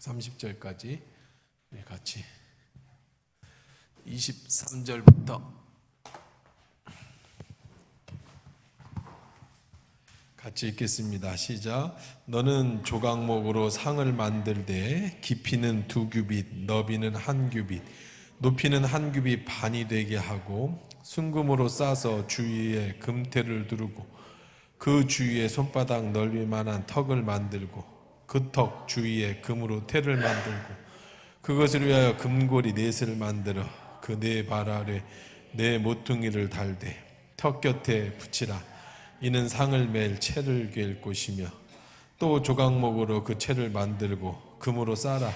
30절까지 같이 23절부터 같이 읽겠습니다. 시작. 너는 조각목으로 상을 만들되 깊이는 2규빗, 너비는 1규빗, 높이는 1규빗 반이 되게 하고 순금으로 싸서 주위에 금테를 두르고 그 주위에 손바닥 넓이만한 턱을 만들고 그 턱 주위에 금으로 테를 만들고 그것을 위하여 금고리 4셋을 만들어 그 4발 아래 4 모퉁이를 달되 턱 곁에 붙이라. 이는 상을 맬 채를 꿰 곳이며 또 조각목으로 그 채를 만들고 금으로 싸라.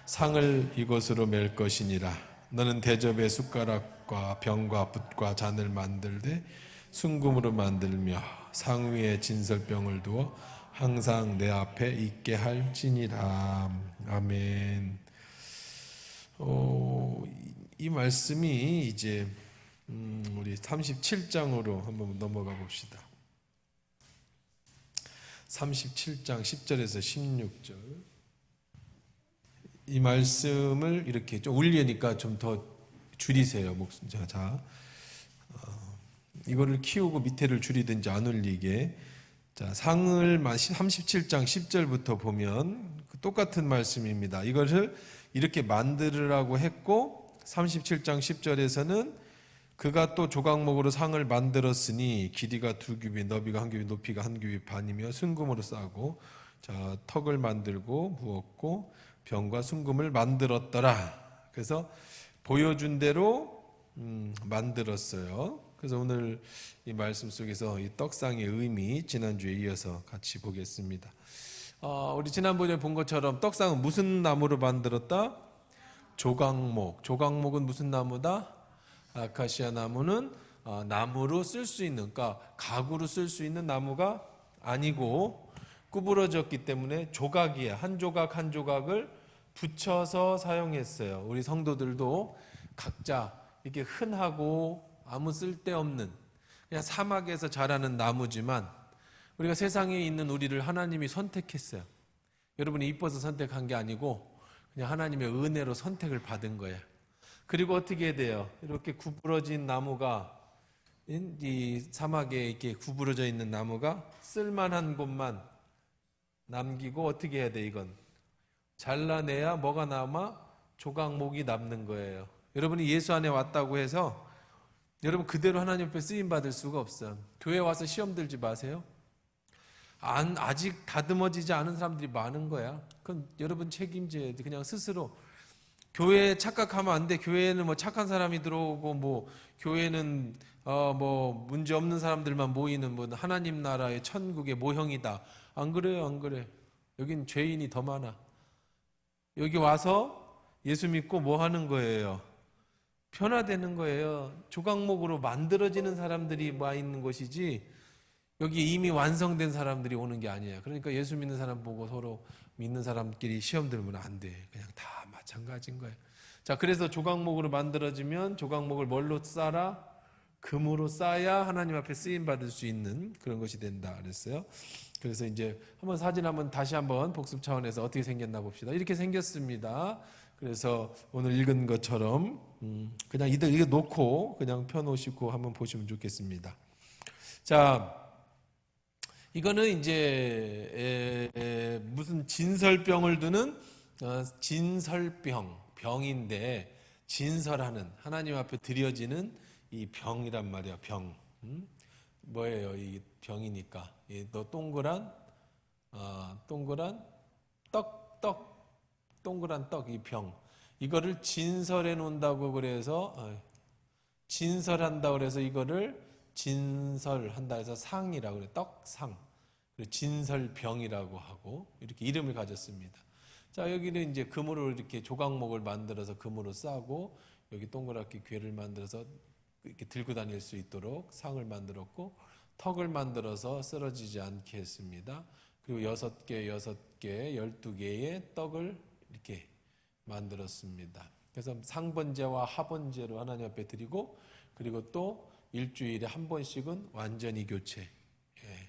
상을 이것으로 맬 것이니라. 너는 대접에 숟가락과 병과 붓과 잔을 만들되 순금으로 만들며 상 위에 진설병을 두어 항상 내 앞에 있게 할지니라. 아멘. 이 말씀이 이제 우리 37장으로 한번 넘어가 봅시다. 37장 10절에서 16절. 이 말씀을 이렇게 좀 올리니까 좀 더 줄이세요, 목숨. 자, 이거를 키우고 밑에를 줄이든지 안 올리게. 자, 상을 37장 10절부터 보면 똑같은 말씀입니다. 이것을 이렇게 만들으라고 했고 37장 10절에서는 그가 또 조각목으로 상을 만들었으니 길이가 2규빗, 너비가 1규빗, 높이가 1규빗 반이며 순금으로 싸고 자, 턱을 만들고 부었고 병과 순금을 만들었더라. 그래서 보여준 대로 만들었어요. 그래서 오늘 이 말씀 속에서 이 떡상의 의미 지난주에 이어서 같이 보겠습니다. 우리 지난번에 본 것처럼 떡상은 무슨 나무로 만들었다? 조각목. 조각목은 무슨 나무다? 아카시아 나무는 나무로 쓸 수 있는, 그러니까 가구로 쓸 수 있는 나무가 아니고 구부러졌기 때문에 조각이에요. 한 조각 한 조각을 붙여서 사용했어요. 우리 성도들도 각자 이렇게 흔하고 아무 쓸데없는 그냥 사막에서 자라는 나무지만 우리가 세상에 있는 우리를 하나님이 선택했어요. 여러분이 이뻐서 선택한 게 아니고 그냥 하나님의 은혜로 선택을 받은 거예요. 그리고 어떻게 해야 돼요? 이렇게 구부러진 나무가 이 사막에 이렇게 구부러져 있는 나무가 쓸만한 곳만 남기고 어떻게 해야 돼? 이건 잘라내야 뭐가 남아? 조각목이 남는 거예요. 여러분이 예수 안에 왔다고 해서 여러분 그대로 하나님 앞에 쓰임 받을 수가 없어요. 교회 와서 시험 들지 마세요. 아직 다듬어지지 않은 사람들이 많은 거야. 그건 여러분 책임져야 돼. 그냥 스스로. 교회에 착각하면 안 돼. 교회에는 뭐 착한 사람이 들어오고 뭐 교회는 뭐 문제 없는 사람들만 모이는 뭐 하나님 나라의 천국의 모형이다. 안 그래요, 안 그래. 여긴 죄인이 더 많아. 여기 와서 예수 믿고 뭐 하는 거예요? 변화되는 거예요. 조각목으로 만들어지는 사람들이 와 있는 것이지 여기 이미 완성된 사람들이 오는 게 아니에요. 그러니까 예수 믿는 사람 보고 서로 믿는 사람끼리 시험 들면 안 돼. 그냥 다 마찬가지인 거예요. 자, 그래서 조각목으로 만들어지면 조각목을 뭘로 싸라? 금으로 싸야 하나님 앞에 쓰임 받을 수 있는 그런 것이 된다 그랬어요. 그래서 이제 한번 사진 한번 다시 한번 복습 차원에서 어떻게 생겼나 봅시다. 이렇게 생겼습니다. 그래서 오늘 읽은 것처럼 그냥 이거 놓고 그냥 펴놓으시고 한번 보시면 좋겠습니다. 자, 이거는 이제 무슨 진설병을 두는 병인데 진설하는 하나님 앞에 드려지는 이 병이란 말이야. 병. 뭐예요? 이 병이니까. 너 동그란 동그란 떡, 이 병. 이거를 진설해 놓는다고 그래서 진설한다 그래서 이거를 진설한다 해서 상이라고 그래. 떡상. 그리고 진설병이라고 하고 이렇게 이름을 가졌습니다. 자, 여기는 이제 금으로 이렇게 조각목을 만들어서 금으로 싸고 여기 동그랗게 괴를 만들어서 이렇게 들고 다닐 수 있도록 상을 만들었고 턱을 만들어서 쓰러지지 않게 했습니다. 그리고 6개, 12개의 떡을 이렇게 만들었습니다. 그래서 상번제와 하번제로 하나님 앞에 드리고 그리고 또 일주일에 한 번씩은 완전히 교체.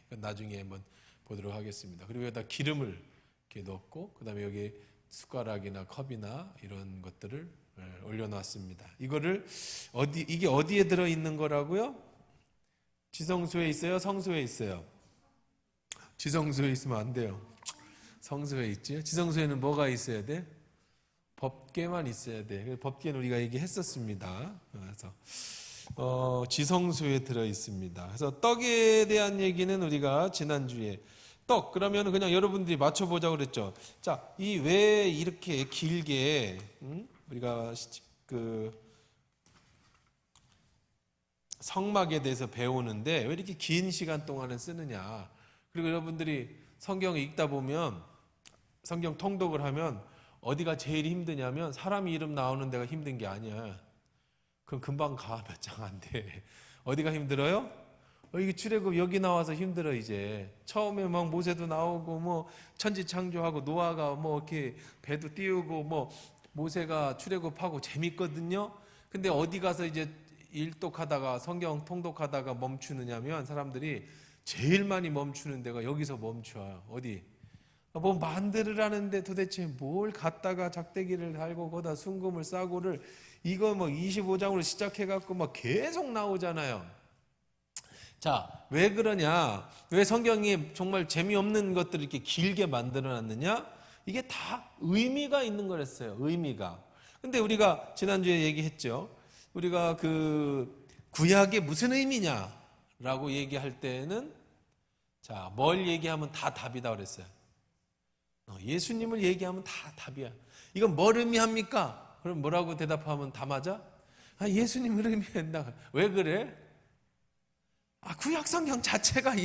나중에 한번 보도록 하겠습니다. 그리고 여기다 기름을 이렇게 넣고 그다음에 여기 숟가락이나 컵이나 이런 것들을 올려놨습니다. 이게 어디에 들어있는 거라고요? 지성소에 있어요? 성소에 있어요? 지성소에 있으면 안 돼요. 성소에 있지요. 지성소에는 뭐가 있어야 돼? 법궤만 있어야 돼. 법궤는 우리가 얘기했었습니다. 그래서 지성소에 들어 있습니다. 그래서 떡에 대한 얘기는 우리가 지난주에 떡 그러면 그냥 여러분들이 맞춰보자고 그랬죠. 자, 이 왜 이렇게 길게 우리가 그 성막에 대해서 배우는데 왜 이렇게 긴 시간 동안을 쓰느냐. 그리고 여러분들이 성경을 읽다 보면 성경 통독을 하면 어디가 제일 힘드냐면 사람 이름 나오는 데가 힘든 게 아니야. 그럼 금방 가. 몇 장 안 돼. 어디가 힘들어요? 이게 출애굽 여기 나와서 힘들어. 이제 처음에 막 모세도 나오고 뭐 천지 창조하고 노아가 뭐 이렇게 배도 띄우고 뭐 모세가 출애굽하고 재밌거든요. 근데 어디 가서 이제 일독하다가 성경 통독하다가 멈추느냐면 사람들이 제일 많이 멈추는 데가 여기서 멈춰요. 어디? 뭐 만들으라는데 도대체 뭘 갖다가 작대기를 달고 거기다 순금을 싸고를 이거 뭐 25장으로 시작해갖고 막 계속 나오잖아요. 자, 왜 그러냐? 왜 성경이 정말 재미없는 것들을 이렇게 길게 만들어놨느냐? 이게 다 의미가 있는 거랬어요. 의미가. 근데 우리가 지난주에 얘기했죠. 우리가 그 구약에 무슨 의미냐라고 얘기할 때는 자, 뭘 얘기하면 다 답이다 그랬어요. 예수님을 얘기하면 다 답이야. 이건 뭘 의미합니까? 그럼 뭐라고 대답하면 다 맞아? 예수님을 의미한다. 왜 그래? 구약 성경 자체가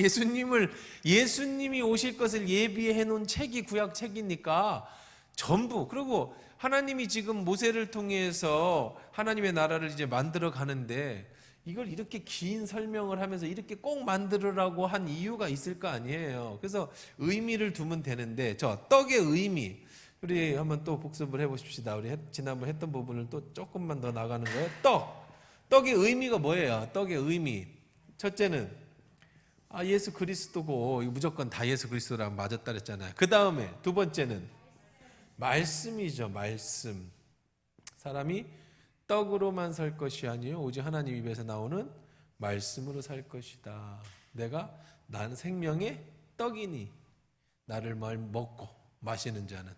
예수님이 오실 것을 예비해 놓은 책이 구약 책이니까 전부. 그리고 하나님이 지금 모세를 통해서 하나님의 나라를 이제 만들어 가는데 이걸 이렇게 긴 설명을 하면서 이렇게 꼭 만들으라고 한 이유가 있을 거 아니에요. 그래서 의미를 두면 되는데 저 떡의 의미 우리 한번 또 복습을 해보십시다. 우리 지난번 했던 부분을 또 조금만 더 나가는 거예요. 떡의 의미가 뭐예요? 떡의 의미 첫째는 예수 그리스도고 무조건 다 예수 그리스도랑 맞았다 그랬잖아요. 그 다음에 두 번째는 말씀이죠. 말씀. 사람이 떡으로만 살 것이 아니요 오직 하나님 입에서 나오는 말씀으로 살 것이다. 나는 생명의 떡이니 나를 먹고 마시는 자는.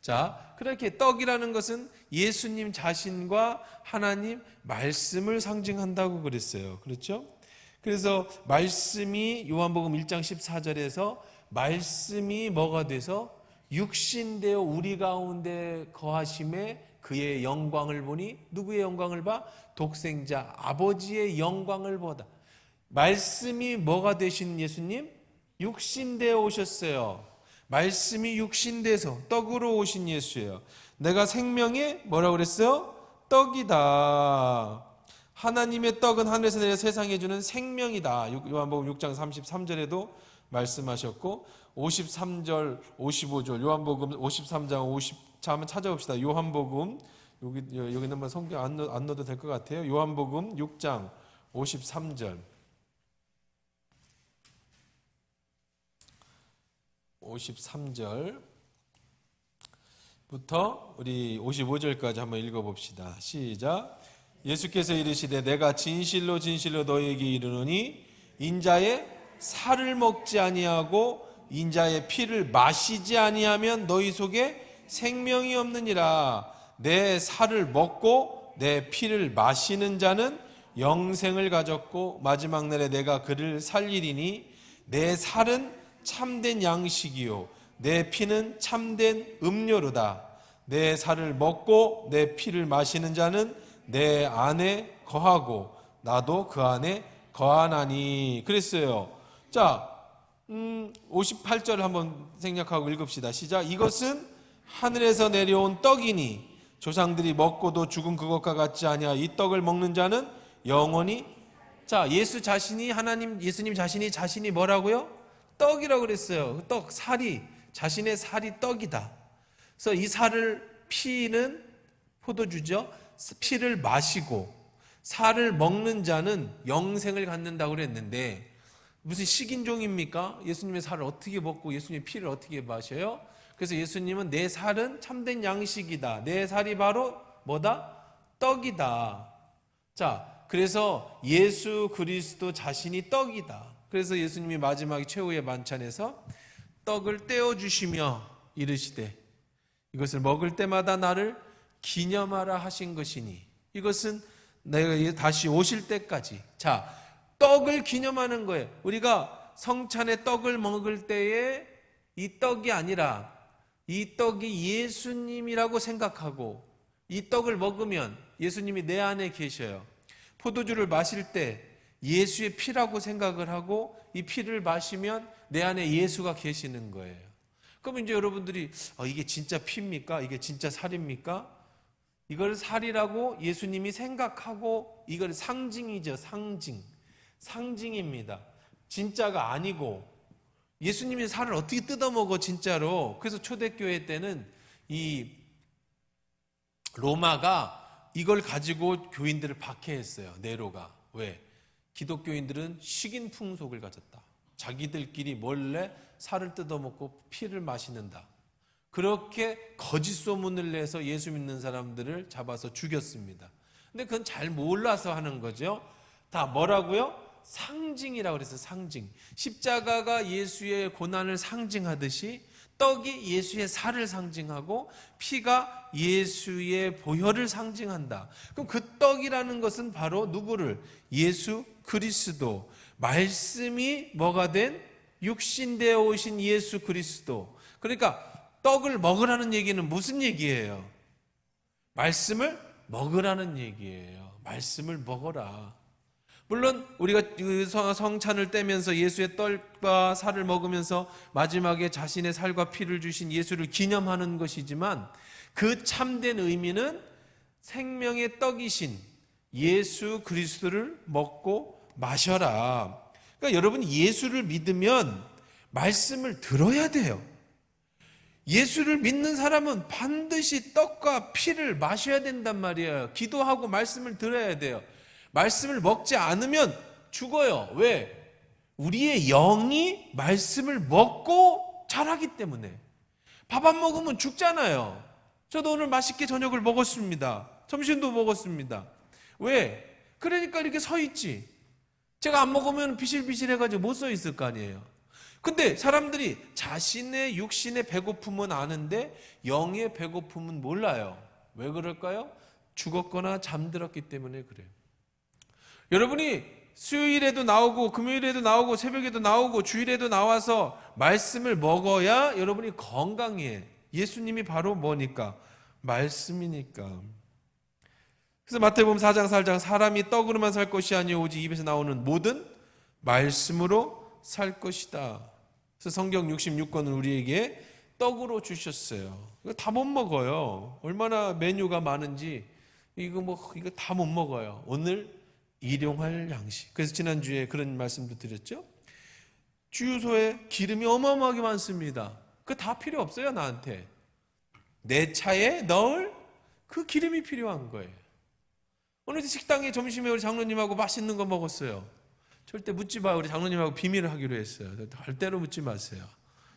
자, 그렇게 떡이라는 것은 예수님 자신과 하나님 말씀을 상징한다고 그랬어요. 그렇죠? 그래서 말씀이 요한복음 1장 14절에서 말씀이 뭐가 돼서 육신되어 우리 가운데 거하심에 그의 영광을 보니 누구의 영광을 봐? 독생자 아버지의 영광을 보다. 말씀이 뭐가 되신 예수님? 육신되어 오셨어요. 말씀이 육신돼서 떡으로 오신 예수예요. 내가 생명의 뭐라고 그랬어요? 떡이다. 하나님의 떡은 하늘에서 내려 세상에 주는 생명이다. 요한복음 6장 33절에도 말씀하셨고 53절, 55절 요한복음 53장 50 자, 한번 찾아봅시다. 요한복음 여기는 한번 성경 안 넣어도 될 것 같아요. 요한복음 6장 53절 53절부터 우리 55절까지 한번 읽어봅시다. 시작. 예수께서 이르시되 내가 진실로 진실로 너희에게 이르노니 인자의 살을 먹지 아니하고 인자의 피를 마시지 아니하면 너희 속에 생명이 없느니라. 내 살을 먹고 내 피를 마시는 자는 영생을 가졌고 마지막 날에 내가 그를 살리리니 내 살은 참된 양식이요 내 피는 참된 음료로다. 내 살을 먹고 내 피를 마시는 자는 내 안에 거하고 나도 그 안에 거하나니 그랬어요. 자, 58절 한번 생략하고 읽읍시다. 시작. 이것은 하늘에서 내려온 떡이니 조상들이 먹고도 죽은 그것과 같지 아니하. 이 떡을 먹는 자는 영원히. 자, 예수님 자신이 뭐라고요? 떡이라고 그랬어요. 떡, 살이, 자신의 살이 떡이다. 그래서 이 살을 피는 포도주죠. 피를 마시고 살을 먹는 자는 영생을 갖는다고 그랬는데 무슨 식인종입니까? 예수님의 살을 어떻게 먹고 예수님의 피를 어떻게 마셔요? 그래서 예수님은 내 살은 참된 양식이다. 내 살이 바로 뭐다? 떡이다. 자, 그래서 예수 그리스도 자신이 떡이다. 그래서 예수님이 마지막 최후의 만찬에서 떡을 떼어주시며 이르시되 이것을 먹을 때마다 나를 기념하라 하신 것이니 이것은 내가 다시 오실 때까지. 자, 떡을 기념하는 거예요. 우리가 성찬의 떡을 먹을 때에 이 떡이 아니라 이 떡이 예수님이라고 생각하고 이 떡을 먹으면 예수님이 내 안에 계셔요. 포도주를 마실 때 예수의 피라고 생각을 하고 이 피를 마시면 내 안에 예수가 계시는 거예요. 그럼 이제 여러분들이 이게 진짜 피입니까? 이게 진짜 살입니까? 이걸 살이라고 예수님이 생각하고 이걸 상징이죠. 상징입니다. 진짜가 아니고 예수님이 살을 어떻게 뜯어먹어 진짜로. 그래서 초대교회 때는 이 로마가 이걸 가지고 교인들을 박해했어요. 네로가. 왜? 기독교인들은 식인 풍속을 가졌다. 자기들끼리 몰래 살을 뜯어먹고 피를 마시는다. 그렇게 거짓 소문을 내서 예수 믿는 사람들을 잡아서 죽였습니다. 근데 그건 잘 몰라서 하는 거죠. 다 뭐라고요? 상징이라고 그래서 상징. 십자가가 예수의 고난을 상징하듯이 떡이 예수의 살을 상징하고 피가 예수의 보혈을 상징한다. 그럼 그 떡이라는 것은 바로 누구를? 예수 그리스도. 말씀이 뭐가 된? 육신되어 오신 예수 그리스도. 그러니까 떡을 먹으라는 얘기는 무슨 얘기예요? 말씀을 먹으라는 얘기예요. 말씀을 먹어라. 물론 우리가 성찬을 떼면서 예수의 떡과 살을 먹으면서 마지막에 자신의 살과 피를 주신 예수를 기념하는 것이지만 그 참된 의미는 생명의 떡이신 예수 그리스도를 먹고 마셔라. 그러니까 여러분 예수를 믿으면 말씀을 들어야 돼요. 예수를 믿는 사람은 반드시 떡과 피를 마셔야 된단 말이에요. 기도하고 말씀을 들어야 돼요. 말씀을 먹지 않으면 죽어요. 왜? 우리의 영이 말씀을 먹고 자라기 때문에. 밥 안 먹으면 죽잖아요. 저도 오늘 맛있게 저녁을 먹었습니다. 점심도 먹었습니다. 왜? 그러니까 이렇게 서 있지. 제가 안 먹으면 비실비실해가지고 못 서 있을 거 아니에요. 근데 사람들이 자신의 육신의 배고픔은 아는데 영의 배고픔은 몰라요. 왜 그럴까요? 죽었거나 잠들었기 때문에 그래요. 여러분이 수요일에도 나오고 금요일에도 나오고 새벽에도 나오고 주일에도 나와서 말씀을 먹어야 여러분이 건강해. 예수님이 바로 뭐니까? 말씀이니까. 그래서 마태복음 4장 4장 사람이 떡으로만 살 것이 아니오 오직 입에서 나오는 모든 말씀으로 살 것이다. 그래서 성경 66권을 우리에게 떡으로 주셨어요. 이거 다 못 먹어요. 얼마나 메뉴가 많은지 이거 다 못 먹어요. 오늘 일용할 양식. 그래서 지난주에 그런 말씀도 드렸죠. 주유소에 기름이 어마어마하게 많습니다. 그거 다 필요 없어요. 나한테. 내 차에 넣을 그 기름이 필요한 거예요. 오늘 식당에 점심에 우리 장로님하고 맛있는 거 먹었어요. 절대 묻지 마. 우리 장로님하고 비밀을 하기로 했어요. 절대로 묻지 마세요.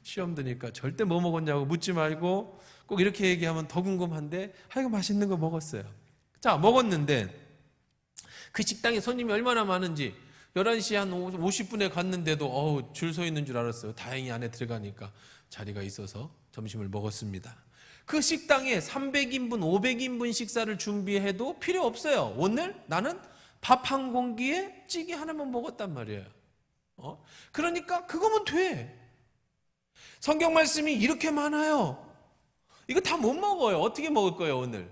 시험 드니까 절대 뭐 먹었냐고 묻지 말고 꼭 이렇게 얘기하면 더 궁금한데 하여간 맛있는 거 먹었어요. 자, 먹었는데 그 식당에 손님이 얼마나 많은지 11시 한 50분에 갔는데도 줄 서 있는 줄 알았어요. 다행히 안에 들어가니까 자리가 있어서 점심을 먹었습니다. 그 식당에 300인분, 500인분 식사를 준비해도 필요 없어요. 오늘 나는 밥 한 공기에 찌개 하나만 먹었단 말이에요. 그러니까 그거면 돼. 성경 말씀이 이렇게 많아요. 이거 다 못 먹어요. 어떻게 먹을 거예요 오늘?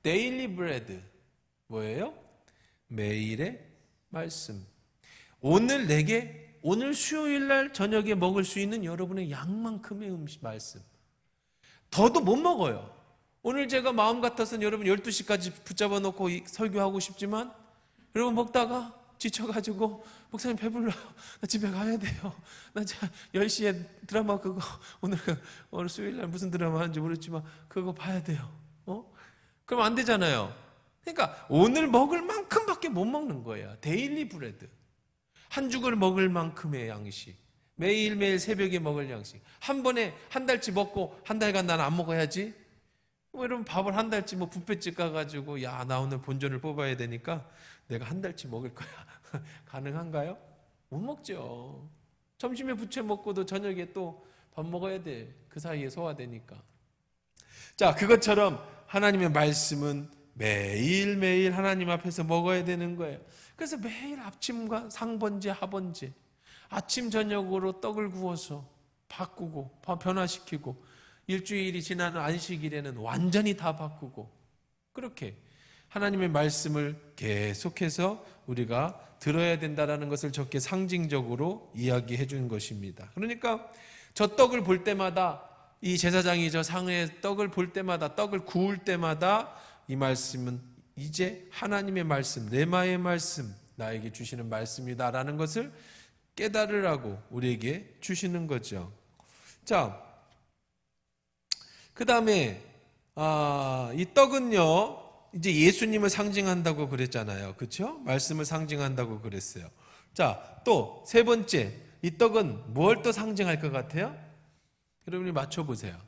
데일리 브레드. 뭐예요? 매일의 말씀. 오늘 내게 오늘 수요일 날 저녁에 먹을 수 있는 여러분의 양만큼의 말씀. 더도 못 먹어요. 오늘 제가 마음 같아서는 여러분 12시까지 붙잡아 놓고 설교하고 싶지만 여러분 먹다가 지쳐가지고 목사님 배불러요. 나 집에 가야 돼요. 나 10시에 드라마 그거 오늘 수요일 날 무슨 드라마 하는지 모르지만 그거 봐야 돼요. 그럼 안 되잖아요. 그러니까 오늘 먹을 만큼밖에 못 먹는 거예요. 데일리 브레드. 한 죽을 먹을 만큼의 양식. 매일매일 새벽에 먹을 양식. 한 번에 한 달치 먹고 한 달간 난 안 먹어야지. 뭐 이러면 밥을 한 달치 뭐 뷔페집 가가지고 야, 나 오늘 본전을 뽑아야 되니까 내가 한 달치 먹을 거야. 가능한가요? 못 먹죠. 점심에 부채 먹고도 저녁에 또 밥 먹어야 돼. 그 사이에 소화되니까. 자, 그것처럼 하나님의 말씀은 매일매일 하나님 앞에서 먹어야 되는 거예요. 그래서 매일 아침과 상번제, 하번제, 아침 저녁으로 떡을 구워서 바꾸고 변화시키고, 일주일이 지나는 안식일에는 완전히 다 바꾸고, 그렇게 하나님의 말씀을 계속해서 우리가 들어야 된다는 것을 적게 상징적으로 이야기해 준 것입니다. 그러니까 저 떡을 볼 때마다, 이 제사장이 저 상의 떡을 볼 때마다, 떡을 구울 때마다 이 말씀은 이제 하나님의 말씀, 레마의 말씀, 나에게 주시는 말씀이다라는 것을 깨달으라고 우리에게 주시는 거죠. 자, 그 다음에 이 떡은요, 이제 예수님을 상징한다고 그랬잖아요. 그렇죠? 말씀을 상징한다고 그랬어요. 자, 또 세 번째, 이 떡은 뭘 또 상징할 것 같아요? 여러분이 맞춰보세요.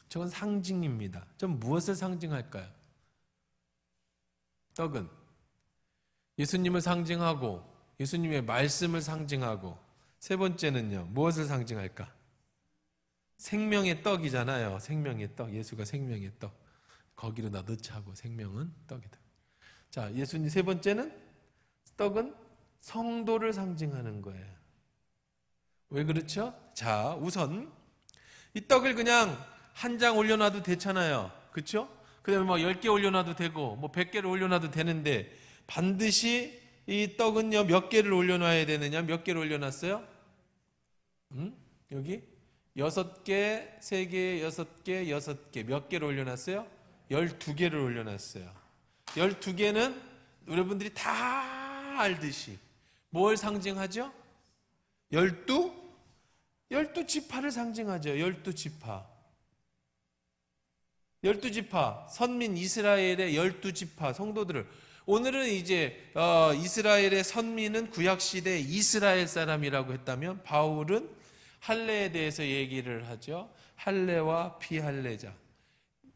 저건 상징입니다. 전 무엇을 상징할까요? 떡은 예수님을 상징하고 예수님의 말씀을 상징하고, 세 번째는요, 무엇을 상징할까? 생명의 떡이잖아요. 생명의 떡. 예수가 생명의 떡. 거기로 나 넣자고. 생명은 떡이다. 자, 예수님 세 번째는, 떡은 성도를 상징하는 거예요. 왜 그렇죠? 자, 우선 이 떡을 그냥 한 장 올려놔도 되잖아요. 그렇죠? 그다음에 뭐 10개 올려놔도 되고 뭐 100개를 올려놔도 되는데, 반드시 이 떡은요 몇 개를 올려놔야 되느냐? 몇 개를 올려놨어요? 여기 6개, 3개, 6개, 6개. 몇 개를 올려놨어요? 12개를 올려놨어요. 12개는 여러분들이 다 알듯이 뭘 상징하죠? 12지파를 상징하죠. 12지파. 12지파, 선민 이스라엘의 12지파 성도들을, 오늘은 이제 이스라엘의 선민은 구약시대 이스라엘 사람이라고 했다면, 바울은 할례에 대해서 얘기를 하죠. 할례와 비할례자.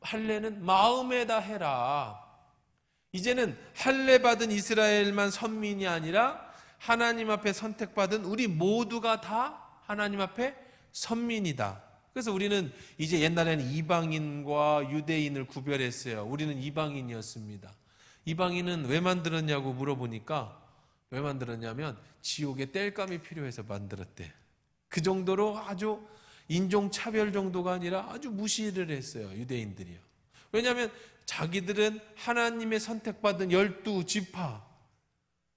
할례는 마음에다 해라. 이제는 할례 받은 이스라엘만 선민이 아니라 하나님 앞에 선택받은 우리 모두가 다 하나님 앞에 선민이다. 그래서 우리는 이제, 옛날에는 이방인과 유대인을 구별했어요. 우리는 이방인이었습니다. 이방인은 왜 만들었냐고 물어보니까, 왜 만들었냐면 지옥에 땔감이 필요해서 만들었대. 그 정도로 아주 인종차별 정도가 아니라 아주 무시를 했어요, 유대인들이요. 왜냐하면 자기들은 하나님의 선택받은 12지파.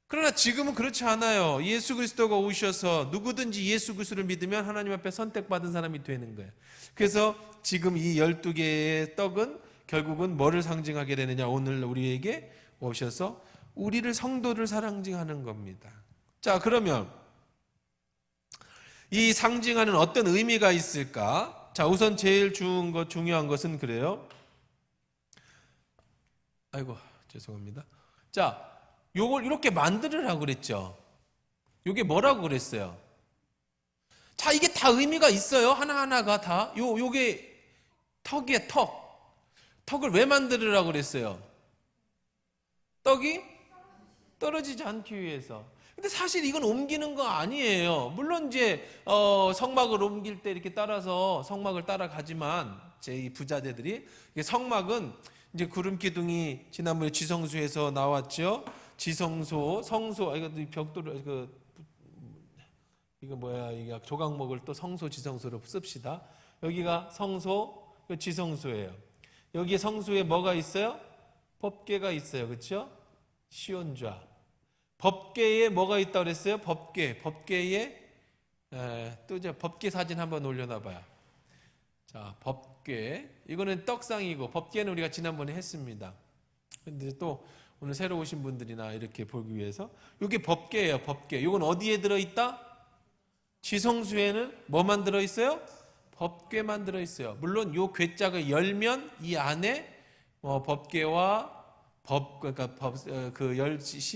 그러나 지금은 그렇지 않아요. 예수 그리스도가 오셔서 누구든지 예수 그리스도를 믿으면 하나님 앞에 선택받은 사람이 되는 거예요. 그래서 지금 이 12개의 떡은 결국은 뭐를 상징하게 되느냐? 오늘 우리에게 오셔서 우리를, 성도를 상징하는 겁니다. 자, 그러면 이 상징하는 어떤 의미가 있을까? 자, 우선 제일 중요한 것은 그래요. 아이고, 죄송합니다. 자, 요걸 이렇게 만들으라고 그랬죠. 요게 뭐라고 그랬어요? 자, 이게 다 의미가 있어요. 하나하나가 다. 요게 턱이에요, 턱. 턱을 왜 만들으라고 그랬어요? 떡이 떨어지지 않기 위해서. 근데 사실 이건 옮기는 거 아니에요. 물론 이제 성막을 옮길 때 이렇게 따라서 성막을 따라가지만, 제 이 부자재들이, 성막은 이제 구름 기둥이 지난번에 지성소에서 나왔죠. 지성소, 성소, 이거 벽돌, 이거 뭐야, 이게 조각목을 또 성소, 지성소로 씁시다. 여기가 성소, 지성소예요. 여기에 성소에 뭐가 있어요? 법궤가 있어요. 그렇죠? 시온좌. 법궤에 뭐가 있다고 그랬어요? 법궤에 또 이제 법궤 사진 한번 올려놔 봐요. 자, 법궤. 이거는 떡상이고, 법궤는 우리가 지난번에 했습니다. 근데 또 오늘 새로 오신 분들이나 이렇게 보기 위해서, 이게 법궤예요. 법궤. 이건 어디에 들어있다? 지성소에는 뭐만 들어있어요? 법궤만 들어있어요. 물론 요 궤짝을 열면 이 안에 법궤와 그러니까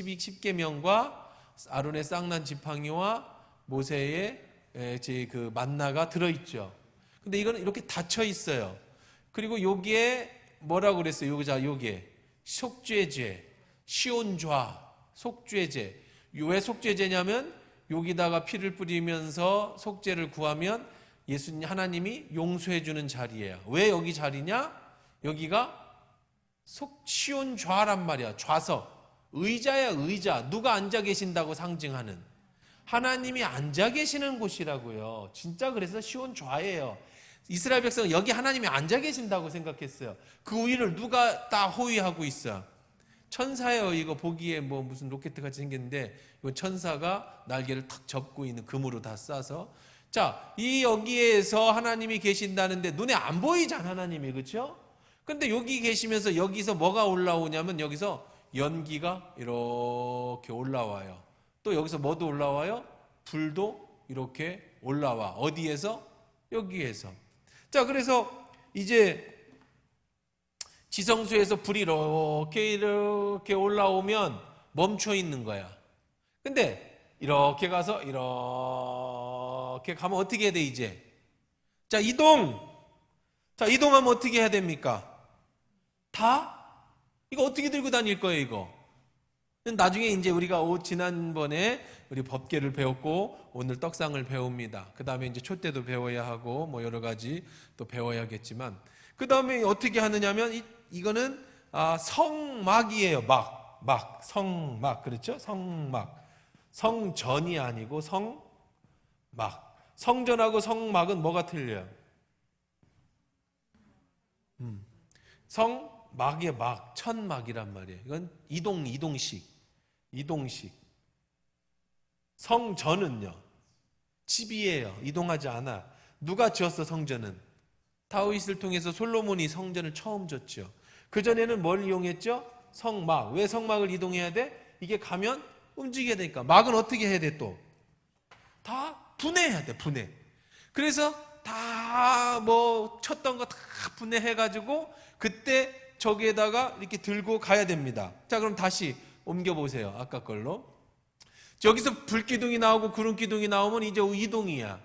10계명과 아론의 쌍난 지팡이와 모세의 그 만나가 들어있죠. 근데 이거는 이렇게 닫혀 있어요. 그리고 여기에 뭐라고 그랬어요? 여기에 속죄제, 시온좌, 속죄제. 왜 속죄제냐면 여기다가 피를 뿌리면서 속죄를 구하면 예수님 하나님이 용서해 주는 자리예요. 왜 여기 자리냐? 여기가 시온좌란 말이야. 좌석. 의자야, 의자. 누가 앉아 계신다고 상징하는. 하나님이 앉아 계시는 곳이라고요. 진짜 그래서 시온좌예요. 이스라엘 백성은 여기 하나님이 앉아 계신다고 생각했어요. 그 위를 누가 다 호위하고 있어. 천사예요. 이거 보기에 뭐 무슨 로켓 같이 생겼는데 이건 천사가 날개를 탁 접고 있는 금으로 다 싸서. 자, 이 여기에서 하나님이 계신다는데 눈에 안 보이잖아, 하나님이. 그렇죠? 근데 여기 계시면서 여기서 뭐가 올라오냐면 여기서 연기가 이렇게 올라와요. 또 여기서 뭐도 올라와요? 불도 이렇게 올라와. 어디에서? 여기에서. 자, 그래서 이제 지성소에서 불이 이렇게 올라오면 멈춰 있는 거야. 근데 이렇게 가서 이렇게 가면 어떻게 해야 돼, 이제? 자, 이동. 자, 이동하면 어떻게 해야 됩니까? 이거 어떻게 들고 다닐 거예요, 이거? 나중에 이제 우리가 지난번에 우리 법계를 배웠고 오늘 떡상을 배웁니다. 그 다음에 이제 촛대도 배워야 하고 뭐 여러 가지 또 배워야겠지만 그 다음에 어떻게 하느냐면 이거는 성막이에요. 성막. 그렇죠? 성막. 성전이 아니고 성막. 성전하고 성막은 뭐가 틀려요? 성막의 막, 천막이란 말이에요. 이건 이동식. 성전은요, 집이에요. 이동하지 않아. 누가 지었어, 성전은? 다윗을 통해서 솔로몬이 성전을 처음 졌죠. 그전에는 뭘 이용했죠? 성막. 왜 성막을 이동해야 돼? 이게 가면 움직여야 되니까. 막은 어떻게 해야 돼 또? 다 분해해야 돼, 분해. 그래서 다 뭐 쳤던 거 다 분해해가지고 그때 저기에다가 이렇게 들고 가야 됩니다. 자, 그럼 다시 옮겨보세요. 아까 걸로. 여기서 불기둥이 나오고 구름기둥이 나오면 이제 이동이야.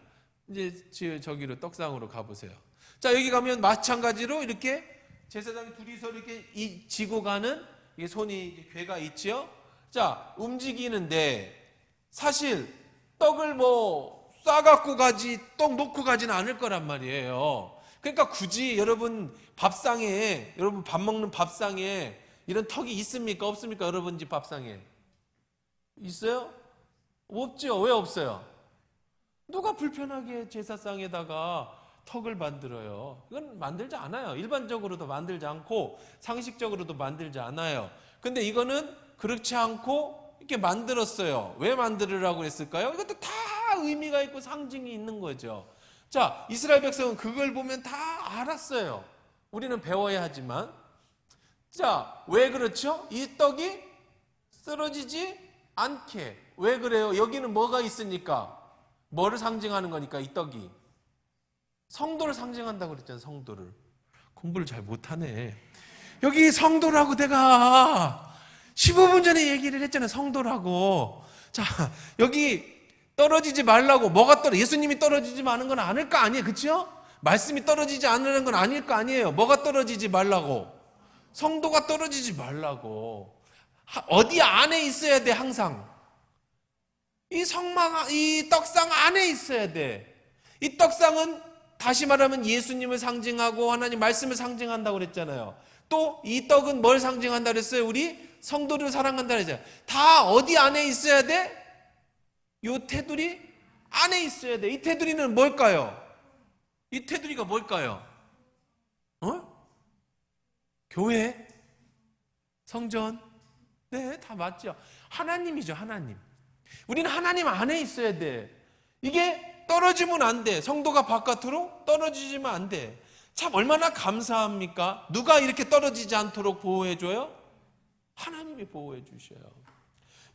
이제 저기로 떡상으로 가보세요. 자, 여기 가면 마찬가지로 이렇게 제사장이 둘이서 이렇게 지고 가는 이게 손이 괴가 있죠. 자, 움직이는데 사실 떡을 뭐 싸갖고 가지 떡 놓고 가지는 않을 거란 말이에요. 그러니까 굳이 여러분 밥상에, 여러분 밥 먹는 밥상에 이런 턱이 있습니까? 없습니까? 여러분 집 밥상에 있어요? 없죠. 왜 없어요? 누가 불편하게 제사상에다가 턱을 만들어요? 이건 만들지 않아요. 일반적으로도 만들지 않고 상식적으로도 만들지 않아요. 근데 이거는 그렇지 않고 이렇게 만들었어요. 왜 만들으라고 했을까요? 이것도 다 의미가 있고 상징이 있는 거죠. 자, 이스라엘 백성은 그걸 보면 다 알았어요. 우리는 배워야 하지만. 자, 왜 그렇죠? 이 떡이 쓰러지지 않게. 왜 그래요? 여기는 뭐가 있으니까? 뭐를 상징하는 거니까, 이 떡이? 성도를 상징한다고 그랬잖아요, 성도를. 공부를 잘 못하네. 여기 성도라고 내가 15분 전에 얘기를 했잖아요, 성도라고. 자, 여기 떨어지지 말라고. 예수님이 떨어지지 않은 건 아닐 거 아니에요, 그렇죠? 말씀이 떨어지지 않는 건 아닐 거 아니에요. 뭐가 떨어지지 말라고? 성도가 떨어지지 말라고. 어디 안에 있어야 돼, 항상. 이 떡상 안에 있어야 돼. 이 떡상은 다시 말하면 예수님을 상징하고 하나님 말씀을 상징한다고 그랬잖아요. 또 이 떡은 뭘 상징한다고 그랬어요? 우리 성도를 사랑한다고 그랬잖아요. 다 어디 안에 있어야 돼? 요 테두리 안에 있어야 돼. 이 테두리는 뭘까요? 이 테두리가 뭘까요? 교회? 성전? 네, 다 맞죠. 하나님이죠, 하나님. 우리는 하나님 안에 있어야 돼. 이게 떨어지면 안 돼. 성도가 바깥으로 떨어지지면 안 돼. 참 얼마나 감사합니까? 누가 이렇게 떨어지지 않도록 보호해줘요? 하나님이 보호해 주셔요.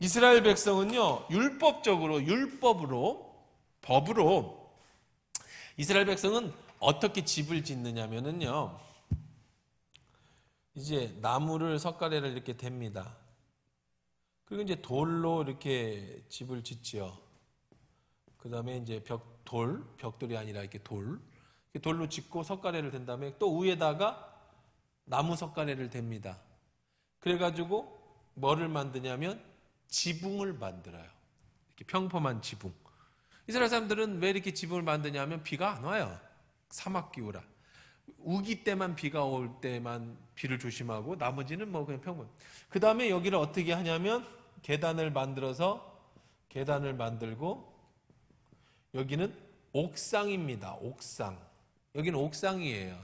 이스라엘 백성은요, 법으로 이스라엘 백성은 어떻게 집을 짓느냐면요, 이제 나무를 석가래를 이렇게 댑니다. 그리고 이제 돌로 이렇게 집을 짓지요. 그 다음에 이제 벽돌이 아니라 이렇게 돌로 짓고 석가래를 댄 다음에 또 위에다가 나무 석가래를 댑니다. 그래가지고 뭐를 만드냐면 지붕을 만들어요. 이렇게 평범한 지붕. 이스라엘 사람들은 왜 이렇게 지붕을 만드냐면 비가 안 와요. 사막 기후라. 우기 때만 비가 올 때만 비를 조심하고 나머지는 뭐 그냥 평범. 그 다음에 여기를 어떻게 하냐면 계단을 만들고 여기는 옥상입니다. 옥상. 여기는 옥상이에요.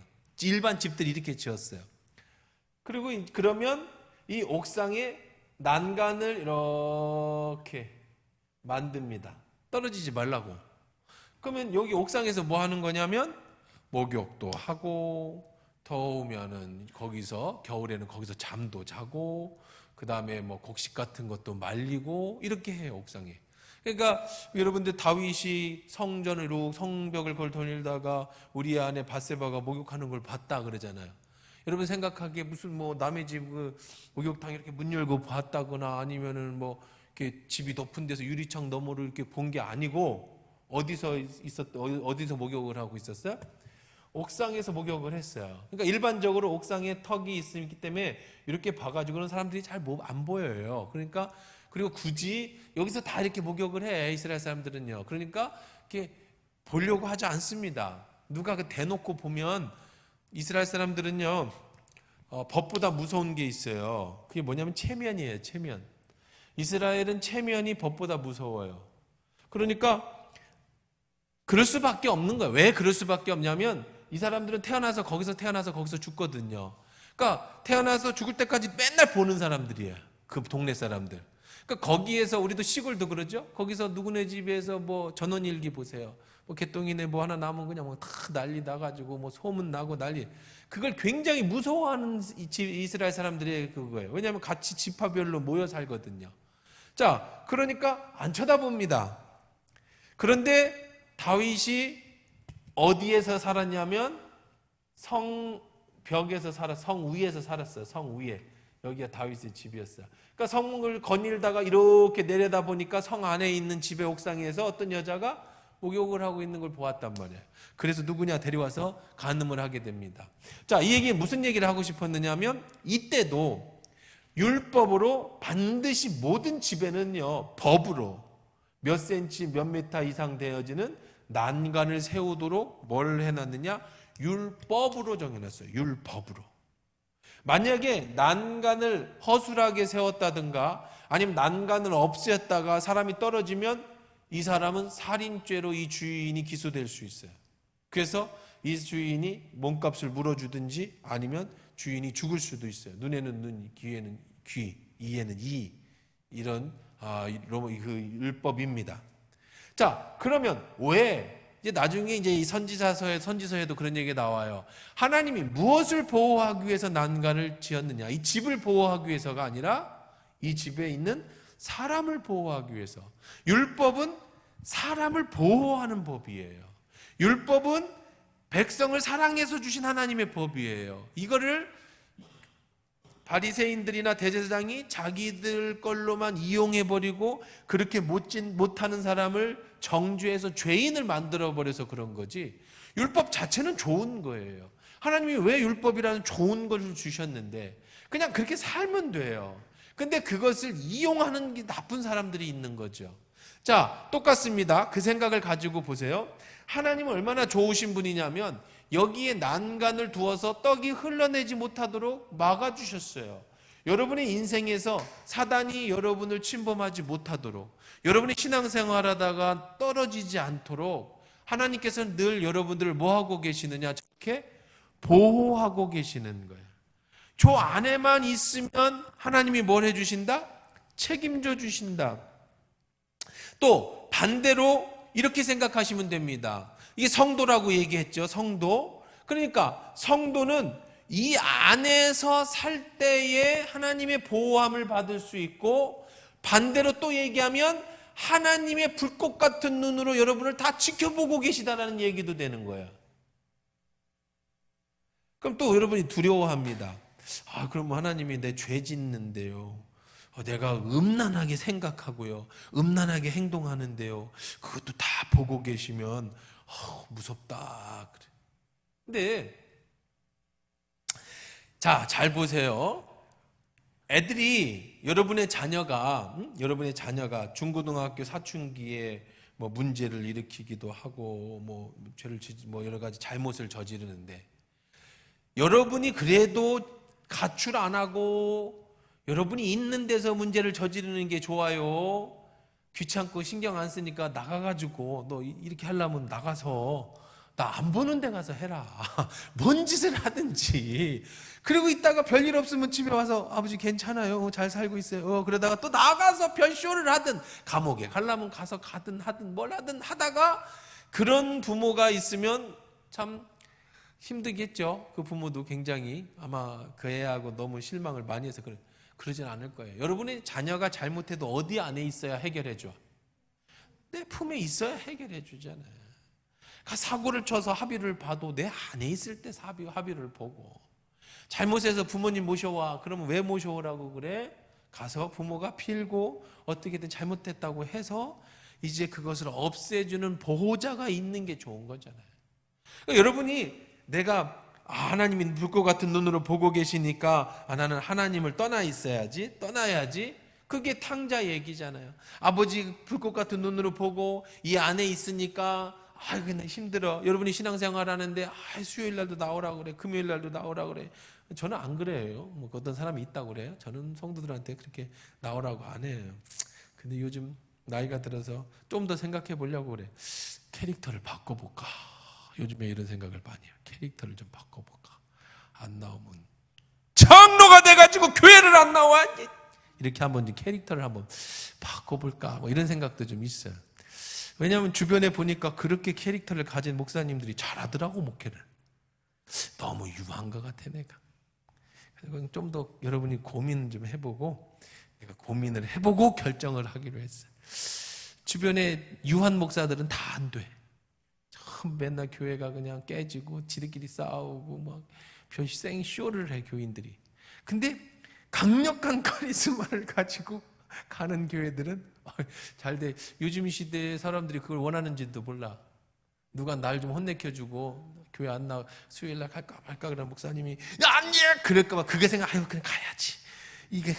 일반 집들이 이렇게 지었어요. 그리고 그러면 이 옥상에 난간을 이렇게 만듭니다. 떨어지지 말라고. 그러면 여기 옥상에서 뭐 하는 거냐면 목욕도 하고 더우면은 거기서 겨울에는 거기서 잠도 자고 그 다음에 뭐 곡식 같은 것도 말리고 이렇게 해요. 옥상에. 그러니까 여러분들 다윗이 성전으로 성벽을 그걸 돌리다가 우리 안에 밧세바가 목욕하는 걸 봤다 그러잖아요. 여러분 생각하기에 무슨 뭐 남의 집 그 목욕탕 이렇게 문 열고 봤다거나 아니면은 뭐 이렇게 집이 높은 데서 유리창 너머로 이렇게 본 게 아니고 어디서 목욕을 하고 있었어요? 옥상에서 목욕을 했어요. 그러니까 일반적으로 옥상에 턱이 있기 때문에 이렇게 봐가지고는 사람들이 잘 안 보여요. 그러니까 그리고 굳이 여기서 다 이렇게 목욕을 해 이스라엘 사람들은요. 그러니까 이렇게 보려고 하지 않습니다. 누가 그 대놓고 보면 이스라엘 사람들은요 법보다 무서운 게 있어요. 그게 뭐냐면 체면이에요. 체면. 이스라엘은 체면이 법보다 무서워요. 그러니까 그럴 수밖에 없는 거예요. 왜 그럴 수밖에 없냐면 이 사람들은 태어나서 거기서 죽거든요. 그러니까 태어나서 죽을 때까지 맨날 보는 사람들이에요. 그 동네 사람들. 그러니까 거기에서 우리도 시골도 그러죠. 거기서 누구네 집에서 뭐 전원일기 보세요. 뭐 개똥이네 뭐 하나 나면 그냥 뭐 다 난리 나가지고 뭐 소문 나고 난리. 그걸 굉장히 무서워하는 이스라엘 사람들의 그거예요. 왜냐하면 같이 지파별로 모여 살거든요. 자, 그러니까 안 쳐다봅니다. 그런데 다윗이 어디에서 살았냐면 성 위에서 살았어요. 성 위에. 여기가 다윗의 집이었어요. 그러니까 성을 거닐다가 이렇게 내려다 보니까 성 안에 있는 집의 옥상에서 어떤 여자가 목욕을 하고 있는 걸 보았단 말이에요. 그래서 누구냐 데려와서 간음을 하게 됩니다. 자, 이 얘기 무슨 얘기를 하고 싶었느냐면 이때도 율법으로 반드시 모든 집에는요 법으로 몇 센치 몇 미터 이상 되어지는 난간을 세우도록 뭘 해놨느냐? 율법으로 정해놨어요. 율법으로. 만약에 난간을 허술하게 세웠다든가 아니면 난간을 없앴다가 사람이 떨어지면 이 사람은 살인죄로 이 주인이 기소될 수 있어요. 그래서 이 주인이 몸값을 물어주든지 아니면 주인이 죽을 수도 있어요. 눈에는 눈, 귀에는 귀, 이에는 이. 이런 그 율법입니다. 자, 그러면 왜 이제 나중에 이제 이 선지서에도 그런 얘기가 나와요. 하나님이 무엇을 보호하기 위해서 난간을 지었느냐? 이 집을 보호하기 위해서가 아니라 이 집에 있는 사람을 보호하기 위해서. 율법은 사람을 보호하는 법이에요. 율법은 백성을 사랑해서 주신 하나님의 법이에요. 이거를 바리새인들이나 대제사장이 자기들 걸로만 이용해버리고 그렇게 못하는 사람을 정죄해서 죄인을 만들어버려서 그런 거지 율법 자체는 좋은 거예요. 하나님이 왜 율법이라는 좋은 것을 주셨는데 그냥 그렇게 살면 돼요. 근데 그것을 이용하는 게 나쁜 사람들이 있는 거죠. 자, 똑같습니다. 그 생각을 가지고 보세요. 하나님은 얼마나 좋으신 분이냐면 여기에 난간을 두어서 떡이 흘러내지 못하도록 막아주셨어요. 여러분의 인생에서 사단이 여러분을 침범하지 못하도록 여러분이 신앙생활하다가 떨어지지 않도록 하나님께서는 늘 여러분들을 뭐하고 계시느냐? 저렇게 보호하고 계시는 거예요. 저 안에만 있으면 하나님이 뭘 해주신다? 책임져 주신다. 또 반대로 이렇게 생각하시면 됩니다. 이게 성도라고 얘기했죠. 성도. 그러니까 성도는 이 안에서 살 때에 하나님의 보호함을 받을 수 있고 반대로 또 얘기하면 하나님의 불꽃 같은 눈으로 여러분을 다 지켜보고 계시다라는 얘기도 되는 거예요. 그럼 또 여러분이 두려워합니다. 그럼 하나님이 내 죄 짓는데요. 내가 음란하게 생각하고요, 음란하게 행동하는데요, 그것도 다 보고 계시면 무섭다 그래. 근데 자, 잘 보세요. 애들이 여러분의 자녀가 중고등학교 사춘기에 뭐 문제를 일으키기도 하고 뭐 죄를 뭐 여러 가지 잘못을 저지르는데, 여러분이 그래도 가출 안 하고 여러분이 있는 데서 문제를 저지르는 게 좋아요? 귀찮고 신경 안 쓰니까 나가가지고 너 이렇게 하려면 나가서 나 안 보는 데 가서 해라. 뭔 짓을 하든지. 그리고 있다가 별일 없으면 집에 와서 아버지 괜찮아요, 잘 살고 있어요. 그러다가 또 나가서 별쇼를 하든, 감옥에 가려면 가서 가든 하든 뭘 하든 하다가, 그런 부모가 있으면 참 힘들겠죠. 그 부모도 굉장히 아마 그 애하고 너무 실망을 많이 해서 그러진 않을 거예요. 여러분의 자녀가 잘못해도 어디 안에 있어야 해결해 줘? 내 품에 있어야 해결해 주잖아요. 사고를 쳐서 합의를 봐도 내 안에 있을 때 합의를 보고, 잘못해서 부모님 모셔와 그러면 왜 모셔오라고 그래? 가서 부모가 필고 어떻게든 잘못됐다고 해서 이제 그것을 없애주는 보호자가 있는 게 좋은 거잖아요. 그러니까 여러분이 내가 하나님이 불꽃 같은 눈으로 보고 계시니까 나는 하나님을 떠나야지, 그게 탕자 얘기잖아요. 아버지 불꽃 같은 눈으로 보고 이 안에 있으니까 그냥 힘들어. 여러분이 신앙생활 하는데 수요일 날도 나오라 그래, 금요일 날도 나오라 그래. 저는 안 그래요. 뭐 어떤 사람이 있다고 그래요. 저는 성도들한테 그렇게 나오라고 안 해요. 근데 요즘 나이가 들어서 좀 더 생각해 보려고 그래. 캐릭터를 바꿔볼까. 요즘에 이런 생각을 많이 해요. 캐릭터를 좀 바꿔볼까. 안 나오면 장로가 돼가지고 교회를 안 나와. 이렇게 한번 캐릭터를 한번 바꿔볼까. 뭐 이런 생각도 좀 있어요. 왜냐하면 주변에 보니까 그렇게 캐릭터를 가진 목사님들이 잘하더라고, 목회를. 너무 유한 것 같아, 내가. 그래서 좀 더 여러분이 고민 좀 해보고, 내가 고민을 해보고 결정을 하기로 했어요. 주변에 유한 목사들은 다 안 돼. 맨날 교회가 그냥 깨지고 지들끼리 싸우고 막 생쇼를 해, 교인들이. 근데 강력한 카리스마를 가지고 가는 교회들은 잘 돼. 요즘 시대에 사람들이 그걸 원하는지도 몰라. 누가 날 좀 혼내켜주고 교회 안 나와, 수요일 날 갈까 말까 그러는 목사님이 아니 그럴까 봐 그게 그냥 가야지. 이게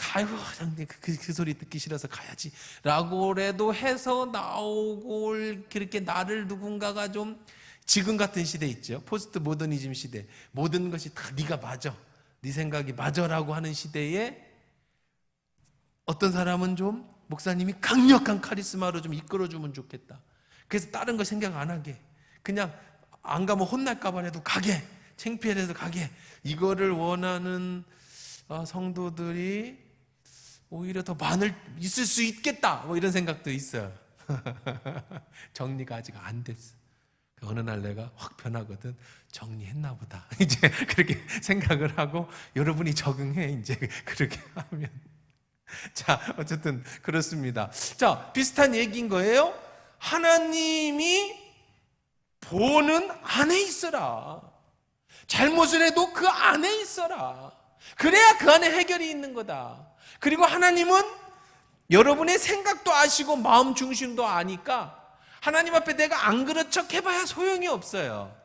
그 소리 듣기 싫어서 가야지 라고라도 해서 나오고, 그렇게 나를 누군가가 좀, 지금 같은 시대 있죠, 포스트 모더니즘 시대, 모든 것이 다 네가 맞아, 네 생각이 맞아라고 하는 시대에 어떤 사람은 좀 목사님이 강력한 카리스마로 좀 이끌어주면 좋겠다. 그래서 다른 거 생각 안 하게, 그냥 안 가면 혼날까 봐라도 가게, 창피해서 가게, 이거를 원하는 성도들이 오히려 더 있을 수 있겠다, 뭐 이런 생각도 있어요. 정리가 아직 안 됐어. 어느 날 내가 확 변하거든. 정리했나 보다. 이제 그렇게 생각을 하고, 여러분이 적응해, 이제 그렇게 하면. 자, 어쨌든 그렇습니다. 자, 비슷한 얘기인 거예요. 하나님이 보는 안에 있어라. 잘못을 해도 그 안에 있어라. 그래야 그 안에 해결이 있는 거다. 그리고 하나님은 여러분의 생각도 아시고 마음 중심도 아니까 하나님 앞에 내가 안 그런 척 해봐야 소용이 없어요.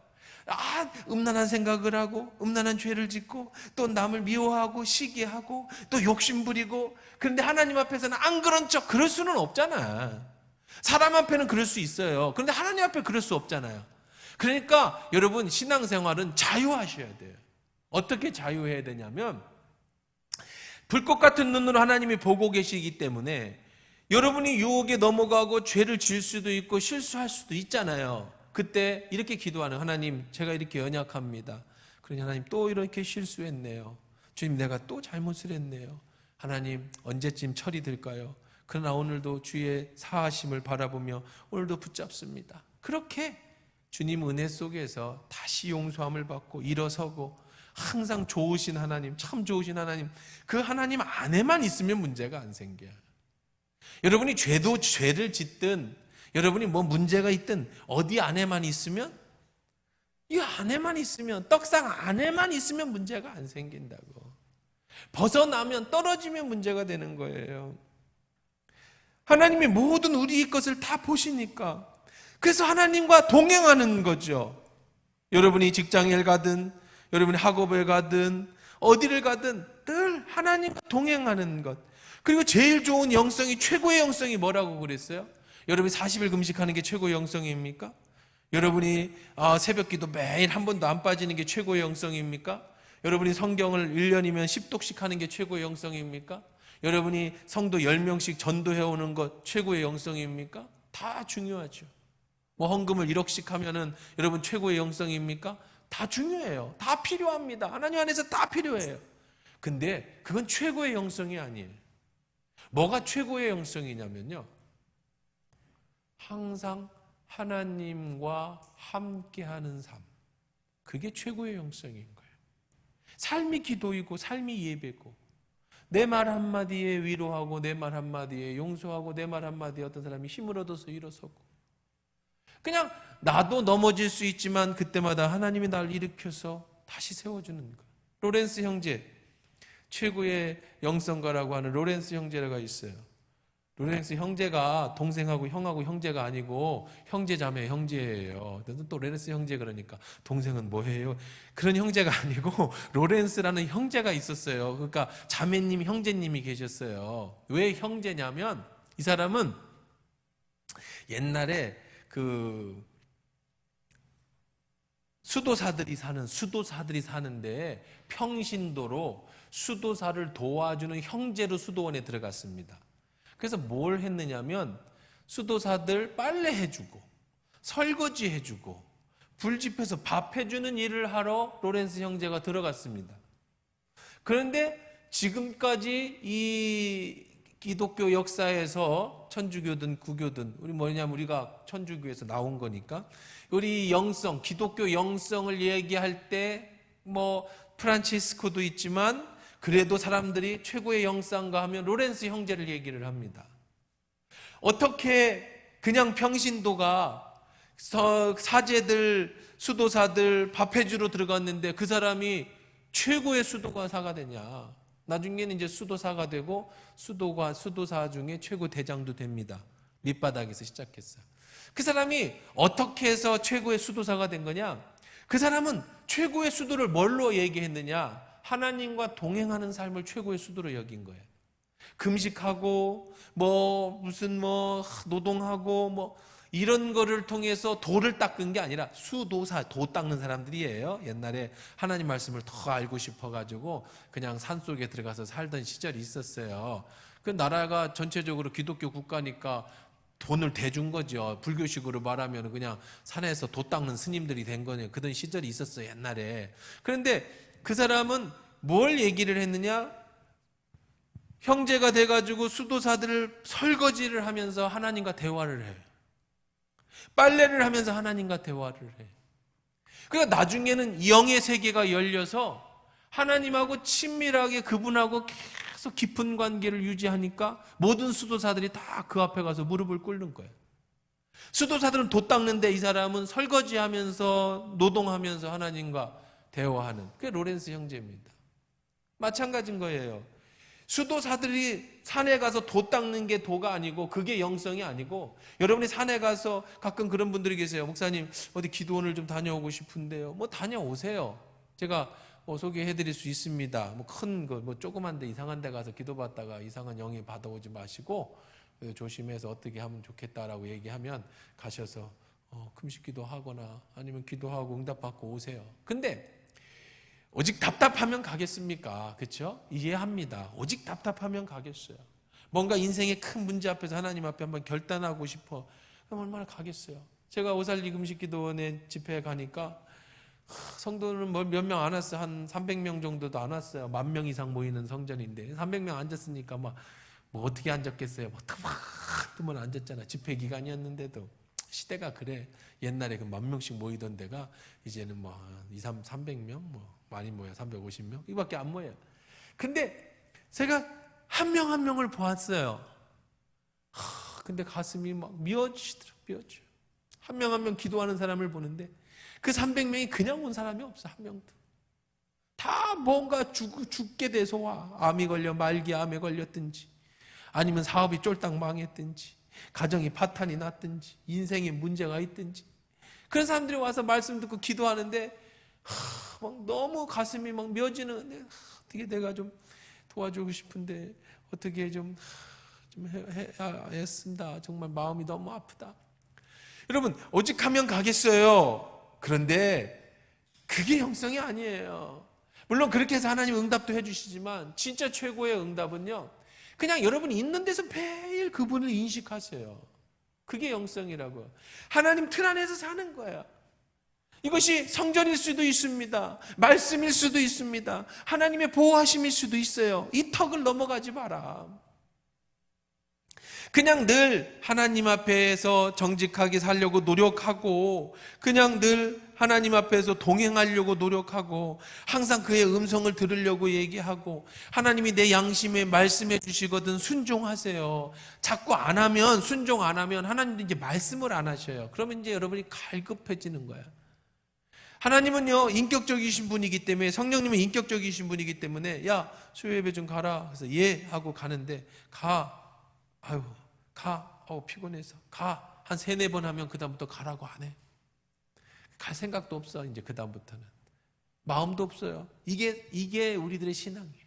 음란한 생각을 하고 음란한 죄를 짓고 또 남을 미워하고 시기하고 또 욕심부리고, 그런데 하나님 앞에서는 안 그런 척 그럴 수는 없잖아. 사람 앞에는 그럴 수 있어요. 그런데 하나님 앞에 그럴 수 없잖아요. 그러니까 여러분, 신앙생활은 자유하셔야 돼요. 어떻게 자유해야 되냐면, 불꽃 같은 눈으로 하나님이 보고 계시기 때문에 여러분이 유혹에 넘어가고 죄를 지을 수도 있고 실수할 수도 있잖아요. 그때 이렇게 기도하는, 하나님 제가 이렇게 연약합니다. 그러니 하나님 또 이렇게 실수했네요. 주님 내가 또 잘못을 했네요. 하나님 언제쯤 처리될까요? 그러나 오늘도 주의 사하심을 바라보며 오늘도 붙잡습니다. 그렇게 주님 은혜 속에서 다시 용서함을 받고 일어서고, 항상 좋으신 하나님, 참 좋으신 하나님, 그 하나님 안에만 있으면 문제가 안 생겨요. 여러분이 죄를 짓든 여러분이 뭐 문제가 있든 어디 안에만 있으면, 이 안에만 있으면, 떡상 안에만 있으면 문제가 안 생긴다고. 벗어나면, 떨어지면 문제가 되는 거예요. 하나님이 모든 우리의 것을 다 보시니까. 그래서 하나님과 동행하는 거죠. 여러분이 직장에 가든, 여러분이 학업에 가든, 어디를 가든 늘 하나님과 동행하는 것. 그리고 제일 좋은 영성이, 최고의 영성이 뭐라고 그랬어요? 여러분이 40일 금식하는 게 최고의 영성입니까? 여러분이 새벽 기도 매일 한 번도 안 빠지는 게 최고의 영성입니까? 여러분이 성경을 1년이면 10독씩 하는 게 최고의 영성입니까? 여러분이 성도 10명씩 전도해오는 것 최고의 영성입니까? 다 중요하죠. 뭐 헌금을 1억씩 하면은 여러분 최고의 영성입니까? 다 중요해요. 다 필요합니다. 하나님 안에서 다 필요해요. 근데 그건 최고의 영성이 아니에요. 뭐가 최고의 영성이냐면요, 항상 하나님과 함께하는 삶. 그게 최고의 영성인 거예요. 삶이 기도이고 삶이 예배고, 내 말 한마디에 위로하고, 내 말 한마디에 용서하고, 내 말 한마디에 어떤 사람이 힘을 얻어서 일어서고, 그냥 나도 넘어질 수 있지만 그때마다 하나님이 나를 일으켜서 다시 세워주는 거예요. 로렌스 형제, 최고의 영성가라고 하는 로렌스 형제가 있어요. 로렌스 형제가 동생하고 형하고 형제가 아니고 형제자매 형제예요. 또 로렌스 형제 그러니까 동생은 뭐예요? 그런 형제가 아니고 로렌스라는 형제가 있었어요. 그러니까 자매님, 형제님이 계셨어요. 왜 형제냐면 이 사람은 옛날에 그 수도사들이 사는데 평신도로 수도사를 도와주는 형제로 수도원에 들어갔습니다. 그래서 뭘 했느냐면 수도사들 빨래 해주고 설거지 해주고 불집해서 밥 해주는 일을 하러 로렌스 형제가 들어갔습니다. 그런데 지금까지 이 기독교 역사에서 천주교든 구교든 우리가 천주교에서 나온 거니까 우리 영성, 기독교 영성을 얘기할 때 뭐 프란치스코도 있지만 그래도 사람들이 최고의 영성가 하면 로렌스 형제를 얘기를 합니다. 어떻게 그냥 평신도가 사제들, 수도사들 밥 해주러 들어갔는데 그 사람이 최고의 수도사가 되냐? 나중에는 이제 수도사가 되고 수도사 중에 최고 대장도 됩니다. 밑바닥에서 시작했어요. 그 사람이 어떻게 해서 최고의 수도사가 된 거냐? 그 사람은 최고의 수도를 뭘로 얘기했느냐? 하나님과 동행하는 삶을 최고의 수도로 여긴 거예요. 금식하고 무슨 노동하고 이런 거를 통해서 도를 닦은 게 아니라 수도사, 도 닦는 사람들이에요. 옛날에 하나님 말씀을 더 알고 싶어가지고 그냥 산속에 들어가서 살던 시절이 있었어요. 그 나라가 전체적으로 기독교 국가니까 돈을 대준 거죠. 불교식으로 말하면 그냥 산에서 도 닦는 스님들이 된 거네요. 그런 시절이 있었어요, 옛날에. 그런데 그 사람은 뭘 얘기를 했느냐? 형제가 돼가지고 수도사들을 설거지를 하면서 하나님과 대화를 해요. 빨래를 하면서 하나님과 대화를 해. 그러니까 나중에는 영의 세계가 열려서 하나님하고 친밀하게 그분하고 계속 깊은 관계를 유지하니까 모든 수도사들이 다 그 앞에 가서 무릎을 꿇는 거예요. 수도사들은 도 닦는데 이 사람은 설거지하면서 노동하면서 하나님과 대화하는, 그게 로렌스 형제입니다. 마찬가지인 거예요. 수도사들이 산에 가서 도 닦는 게 도가 아니고 그게 영성이 아니고, 여러분이 산에 가서 가끔 그런 분들이 계세요. 목사님 어디 기도원을 좀 다녀오고 싶은데요. 다녀오세요. 제가 소개해드릴 수 있습니다. 큰 거, 조그만 데 이상한 데 가서 기도받다가 이상한 영이 받아오지 마시고 조심해서 어떻게 하면 좋겠다라고 얘기하면 가셔서 금식기도 하거나 아니면 기도하고 응답받고 오세요. 근데 오직 답답하면 가겠습니까? 그렇죠? 이해합니다. 오직 답답하면 가겠어요. 뭔가 인생의 큰 문제 앞에서 하나님 앞에 한번 결단하고 싶어. 그럼 얼마나 가겠어요? 제가 오살리 금식기도원에 집회에 가니까 성도는 몇 명 안 왔어요. 한 300명 정도도 안 왔어요. 10,000명 이상 모이는 성전인데 300명 앉았으니까 어떻게 앉았겠어요? 막 앉았잖아. 집회 기간이었는데도. 시대가 그래. 옛날에 그 10,000명씩 모이던 데가 이제는 300명 많이 모여 350명 이밖에 안 모여요. 근데 제가 한 명 한 명을 보았어요. 근데 가슴이 미어지더라고요. 한 명 한 명 기도하는 사람을 보는데 그 300명이 그냥 온 사람이 없어. 한 명도. 다 뭔가 죽게 돼서 와. 암이 걸려 말기암에 걸렸든지, 아니면 사업이 쫄딱 망했든지, 가정이 파탄이 났든지, 인생에 문제가 있든지, 그런 사람들이 와서 말씀 듣고 기도하는데 막 너무 가슴이 막 며지는, 어떻게 내가 좀 도와주고 싶은데 어떻게 좀 해야 했습니다. 정말 마음이 너무 아프다. 여러분, 오직 하면 가겠어요. 그런데 그게 형성이 아니에요. 물론 그렇게 해서 하나님 응답도 해주시지만 진짜 최고의 응답은요, 그냥 여러분이 있는 데서 매일 그분을 인식하세요. 그게 영성이라고. 하나님 틀 안에서 사는 거야. 이것이 성전일 수도 있습니다. 말씀일 수도 있습니다. 하나님의 보호하심일 수도 있어요. 이 턱을 넘어가지 마라. 그냥 늘 하나님 앞에서 정직하게 살려고 노력하고, 그냥 늘 하나님 앞에서 동행하려고 노력하고, 항상 그의 음성을 들으려고 얘기하고, 하나님이 내 양심에 말씀해 주시거든 순종하세요. 자꾸 안 하면, 순종 안 하면 하나님도 이제 말씀을 안 하셔요. 그러면 이제 여러분이 갈급해지는 거야. 하나님은요, 인격적이신 분이기 때문에, 성령님은 인격적이신 분이기 때문에, 야, 수요 예배 좀 가라. 그래서 예 하고 가는데, 아유, 피곤해서 가. 한 3-4번 하면 그 다음부터 가라고 안 해. 갈 생각도 없어. 이제 그 다음부터는 마음도 없어요. 이게 우리들의 신앙이에요.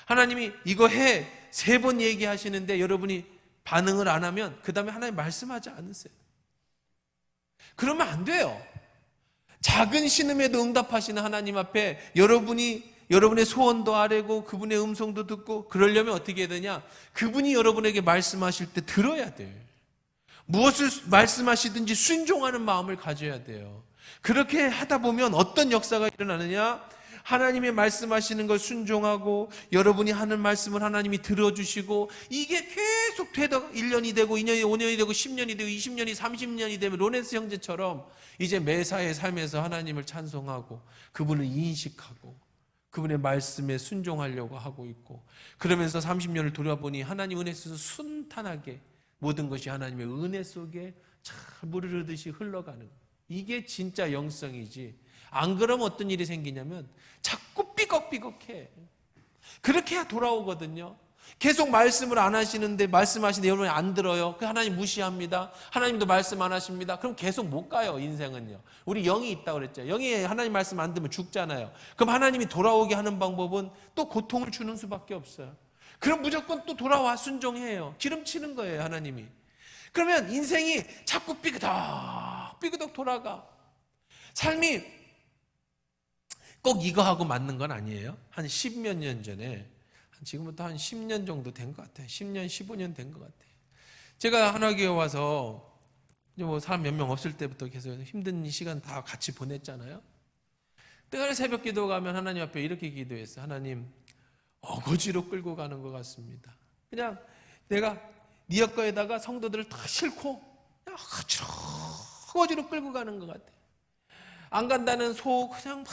하나님이 이거 해 3번 얘기하시는데 여러분이 반응을 안 하면 그 다음에 하나님 말씀하지 않으세요. 그러면 안 돼요. 작은 신음에도 응답하시는 하나님 앞에 여러분의 소원도 아뢰고 그분의 음성도 듣고, 그러려면 어떻게 해야 되냐? 그분이 여러분에게 말씀하실 때 들어야 돼요. 무엇을 말씀하시든지 순종하는 마음을 가져야 돼요. 그렇게 하다 보면 어떤 역사가 일어나느냐? 하나님의 말씀하시는 걸 순종하고 여러분이 하는 말씀을 하나님이 들어주시고, 이게 계속 되다가 1년이 되고 2년이 5년이 되고 10년이 되고 20년이 30년이 되면 로렌스 형제처럼 이제 매사의 삶에서 하나님을 찬송하고 그분을 인식하고 그분의 말씀에 순종하려고 하고 있고, 그러면서 30년을 돌아보니 하나님 은혜 속에서 순탄하게 모든 것이 하나님의 은혜 속에 잘 물 흐르듯이 흘러가는, 이게 진짜 영성이지. 안 그러면 어떤 일이 생기냐면 자꾸 삐걱삐걱해. 그렇게 해야 돌아오거든요. 계속 말씀을 안 하시는데, 말씀하시는데 여러분이 안 들어요. 그 하나님 무시합니다. 하나님도 말씀 안 하십니다. 그럼 계속 못 가요. 인생은요. 우리 영이 있다고 그랬죠. 영이 하나님 말씀 안 들으면 죽잖아요. 그럼 하나님이 돌아오게 하는 방법은 또 고통을 주는 수밖에 없어요. 그럼 무조건 또 돌아와 순종해요. 기름치는 거예요, 하나님이. 그러면 인생이 자꾸 삐그덕 돌아가. 삶이 꼭 이거 하고 맞는 건 아니에요. 한 10몇 년 전에, 지금부터 한 10년 정도 된 것 같아요. 10년, 15년 된 것 같아요. 제가 하나교회 와서 뭐 사람 몇 명 없을 때부터 계속 힘든 시간 다 같이 보냈잖아요. 늘 새벽 기도 가면 하나님 앞에 이렇게 기도했어요. 하나님, 어거지로 끌고 가는 것 같습니다. 그냥 내가 네 역거에다가 성도들을 다 싣고 그냥 어거지로 끌고 가는 것 같아요. 안 간다는 속 그냥 막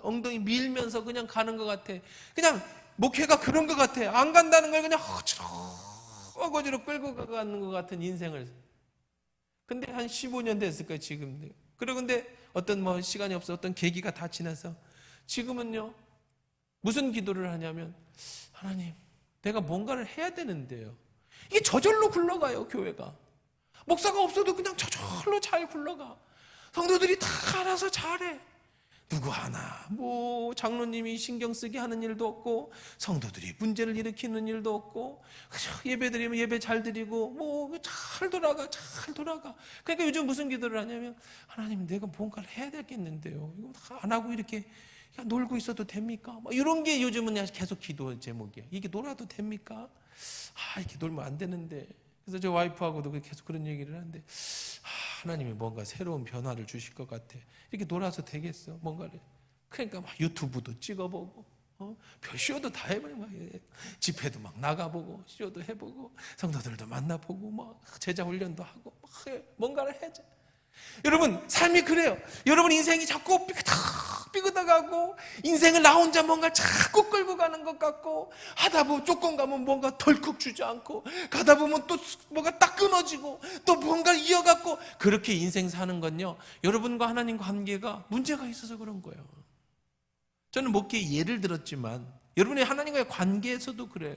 엉덩이 밀면서 그냥 가는 것 같아. 그냥 목회가 그런 것 같아. 안 간다는 걸 그냥 어거지로 끌고 가는 것 같은 인생을. 근데 한 15년 됐을 거예요, 지금. 그리고 근데 어떤 뭐 시간이 없어, 어떤 계기가 다 지나서 지금은요, 무슨 기도를 하냐면, 하나님, 내가 뭔가를 해야 되는데요. 이게 저절로 굴러가요, 교회가. 목사가 없어도 그냥 저절로 잘 굴러가. 성도들이 다 알아서 잘해. 누구 하나 뭐 장로님이 신경 쓰게 하는 일도 없고, 성도들이 문제를 일으키는 일도 없고, 그냥 예배 드리면 예배 잘 드리고, 뭐 잘 돌아가. 그러니까 요즘 무슨 기도를 하냐면, 하나님, 내가 뭔가를 해야 되겠는데요, 이거 안 하고 이렇게 그냥 놀고 있어도 됩니까? 뭐 이런 게 요즘은 계속 기도 제목이에요. 이게 놀아도 됩니까? 이렇게 놀면 안 되는데. 그래서 저 와이프하고도 계속 그런 얘기를 하는데, 하나님이 뭔가 새로운 변화를 주실 것 같아. 이렇게 놀아서 되겠어, 뭔가를. 그러니까 막 유튜브도 찍어보고, 별 쇼도 다 해보고, 집회도 막 나가보고, 쇼도 해보고, 성도들도 만나보고, 막 제자 훈련도 하고, 막 뭔가를 해줘. 여러분, 삶이 그래요. 여러분 인생이 자꾸 삐그덕하고, 인생을 나 혼자 뭔가 자꾸 끌고 가는 것 같고, 하다 보면 조금 가면 뭔가 덜컥 주저앉고, 가다 보면 또 뭐가 딱 끊어지고, 또 뭔가 이어갖고, 그렇게 인생 사는 건요, 여러분과 하나님과 관계가 문제가 있어서 그런 거예요. 저는 목회에 예를 들었지만 여러분의 하나님과의 관계에서도 그래요.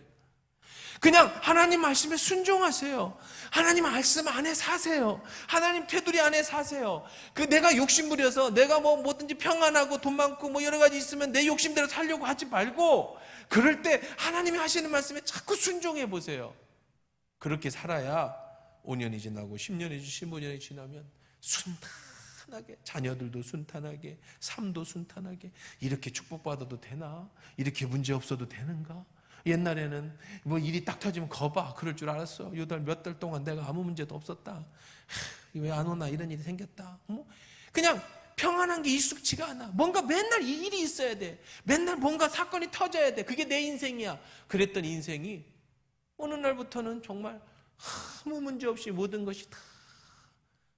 그냥 하나님 말씀에 순종하세요. 하나님 말씀 안에 사세요. 하나님 테두리 안에 사세요. 내가 욕심부려서 내가 뭐든지 평안하고 돈 많고 여러 가지 있으면 내 욕심대로 살려고 하지 말고, 그럴 때 하나님이 하시는 말씀에 자꾸 순종해 보세요. 그렇게 살아야 5년이 지나고 10년이 15년이 지나면 순탄하게, 자녀들도 순탄하게, 삶도 순탄하게, 이렇게 축복받아도 되나? 이렇게 문제 없어도 되는가? 옛날에는 일이 딱 터지면 거봐, 그럴 줄 알았어. 몇 달 동안 내가 아무 문제도 없었다. 왜 안 오나, 이런 일이 생겼다. 그냥 평안한 게 익숙지가 않아. 뭔가 맨날 이 일이 있어야 돼. 맨날 뭔가 사건이 터져야 돼. 그게 내 인생이야. 그랬던 인생이 어느 날부터는 정말 아무 문제 없이 모든 것이 다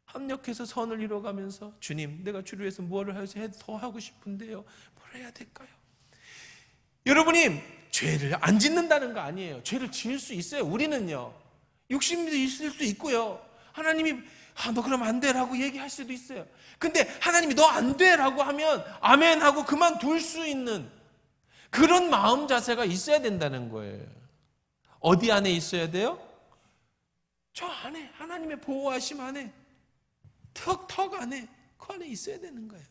합력해서 선을 이뤄가면서, 주님, 내가 주를 위해서 무엇을 더 하고 싶은데요, 뭘 해야 될까요? 여러분이 죄를 안 짓는다는 거 아니에요. 죄를 지을 수 있어요. 우리는요, 욕심도 있을 수 있고요, 하나님이 너 그러면 안 돼라고 얘기할 수도 있어요. 근데 하나님이 너 안 돼라고 하면 아멘 하고 그만둘 수 있는 그런 마음 자세가 있어야 된다는 거예요. 어디 안에 있어야 돼요? 저 안에, 하나님의 보호하심 안에, 턱 안에, 그 안에 있어야 되는 거예요.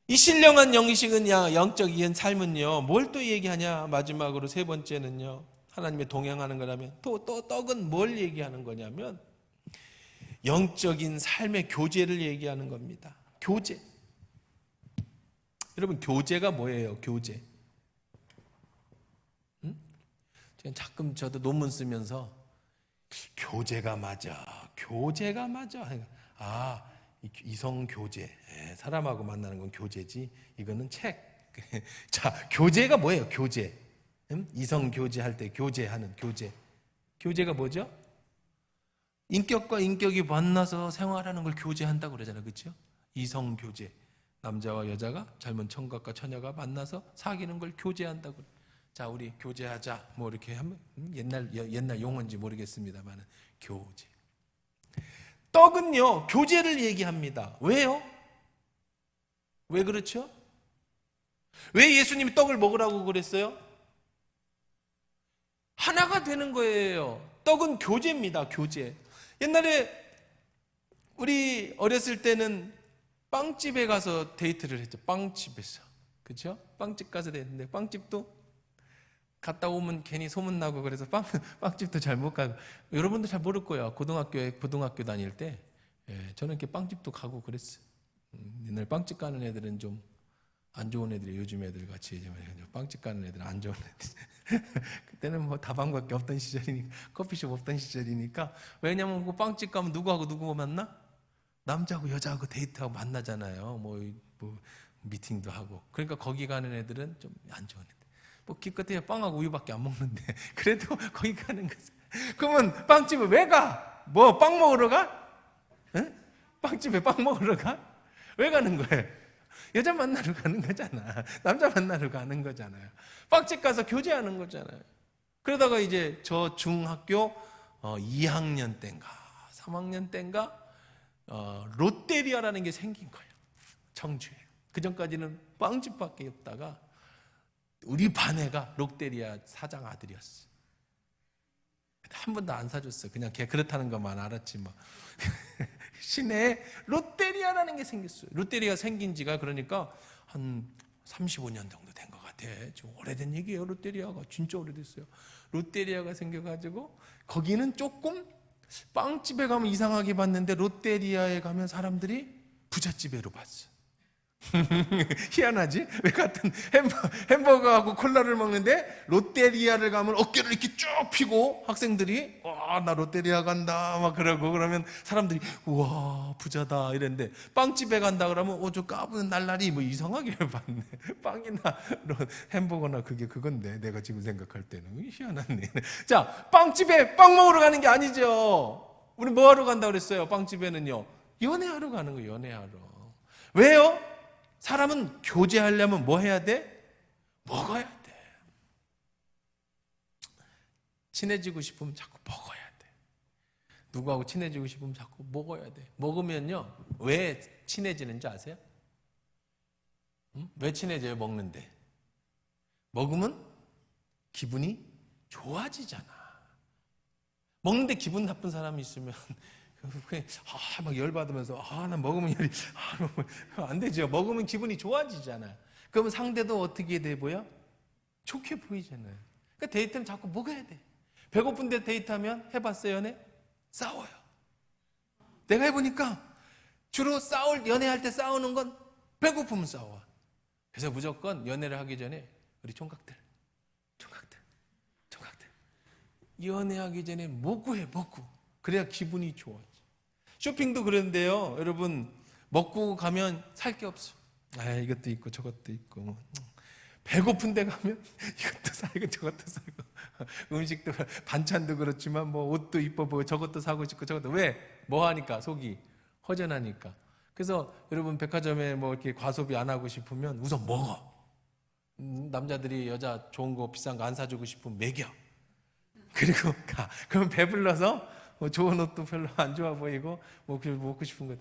이 신령한 영식은, 영적 이은 삶은요, 뭘 또 얘기하냐? 마지막으로 세 번째는요, 하나님의 동행하는 거라면 또 떡은 뭘 얘기하는 거냐면 영적인 삶의 교제를 얘기하는 겁니다. 교제. 여러분, 교제가 뭐예요? 교제. 가끔 저도 논문 쓰면서 교제가 맞아. 이성 교제. 사람하고 만나는 건 교제지. 이거는 책. 자, 교제가 뭐예요? 교제. 이성 교제할 때 교제하는 교제. 교제가 뭐죠? 인격과 인격이 만나서 생활하는 걸 교제한다고 그러잖아요. 그렇죠? 이성 교제. 남자와 여자가, 젊은 청각과 처녀가 만나서 사귀는 걸 교제한다고. 자, 우리 교제하자. 이렇게 하면 옛날 용어인지 모르겠습니다만, 교제. 떡은요, 교제를 얘기합니다. 왜요? 왜 그렇죠? 왜 예수님이 떡을 먹으라고 그랬어요? 하나가 되는 거예요. 떡은 교제입니다. 교제. 옛날에 우리 어렸을 때는 빵집에 가서 데이트를 했죠. 빵집에서. 그렇죠? 빵집 가서 데이트했는데, 빵집도 갔다 오면 괜히 소문나고 그래서 빵집도 잘 못 가고, 여러분도 잘 모를 거예요. 고등학교 다닐 때 저는 이렇게 빵집도 가고 그랬어요. 옛날 빵집 가는 애들은 좀 안 좋은 애들이, 요즘 애들 같이 빵집 가는 애들은 안 좋은 애들. 그때는 다방밖에 없던 시절이니까, 커피숍 없던 시절이니까. 왜냐면 그 빵집 가면 누구하고 누구 만나? 남자하고 여자하고 데이트하고 만나잖아요. 미팅도 하고. 그러니까 거기 가는 애들은 좀 안 좋은 애들. 기껏해야 빵하고 우유밖에 안 먹는데 그래도 거기 가는 거죠. 그러면 빵집에 왜 가? 빵 먹으러 가? 응? 빵집에 빵 먹으러 가? 왜 가는 거예요? 여자 만나러 가는 거잖아. 남자 만나러 가는 거잖아요. 빵집 가서 교제하는 거잖아요. 그러다가 이제 저 중학교 2학년 때인가 3학년 때인가 롯데리아라는 게 생긴 거예요. 청주에. 그전까지는 빵집밖에 없다가 우리 반 애가 롯데리아 사장 아들이었어. 한 번도 안 사줬어. 그냥 걔 그렇다는 것만 알았지 시내에 롯데리아라는 게 생겼어요. 롯데리아 생긴 지가 그러니까 한 35년 정도 된 것 같아. 좀 오래된 얘기예요. 롯데리아가 진짜 오래됐어요. 롯데리아가 생겨가지고 거기는 조금 빵집에 가면 이상하게 봤는데 롯데리아에 가면 사람들이 부잣집애로 봤어. 희한하지? 왜 같은 햄버거하고 콜라를 먹는데 롯데리아를 가면 어깨를 이렇게 쭉 펴고 학생들이 나 롯데리아 간다 막 그러고, 그러면 사람들이 우와 부자다 이랬는데, 빵집에 간다 그러면 저 까부는 날라리 이상하게 봤네. 빵이나 햄버거나 그건데 내가 지금 생각할 때는 희한하네. 자, 빵집에 빵 먹으러 가는 게 아니죠. 우리 뭐 하러 간다 그랬어요? 빵집에는요, 연애하러 가는 거예요. 연애하러. 왜요? 사람은 교제하려면 뭐 해야 돼? 먹어야 돼. 친해지고 싶으면 자꾸 먹어야 돼. 누구하고 친해지고 싶으면 자꾸 먹어야 돼. 먹으면요, 왜 친해지는지 아세요? 왜 친해져요? 먹는데. 먹으면 기분이 좋아지잖아. 먹는데 기분 나쁜 사람이 있으면 막 열받으면서 난 먹으면 열이 안 되죠. 먹으면 기분이 좋아지잖아. 그러면 상대도 어떻게 돼 보여? 좋게 보이잖아요. 그러니까 데이트는 자꾸 먹어야 돼. 배고픈데 데이트하면 해봤어요, 연애? 싸워요. 내가 해보니까 주로 연애할 때 싸우는 건 배고프면 싸워. 그래서 무조건 연애를 하기 전에 우리 총각들 연애하기 전에 먹고 해. 그래야 기분이 좋아지. 쇼핑도 그런데요, 여러분, 먹고 가면 살 게 없어. 이것도 있고 저것도 있고. 배고픈 데 가면 이것도 사고 저것도 사고, 음식도 반찬도 그렇지만 뭐 옷도 이뻐 보고 저것도 사고 싶고 저것도. 왜? 뭐 하니까? 속이 허전하니까. 그래서 여러분, 백화점에 뭐 이렇게 과소비 안 하고 싶으면 우선 먹어. 남자들이 여자 좋은 거 비싼 거 안 사주고 싶으면 먹여. 그리고 가. 그럼 배불러서 뭐 좋은 옷도 별로 안 좋아 보이고 뭐 먹고 싶은 거.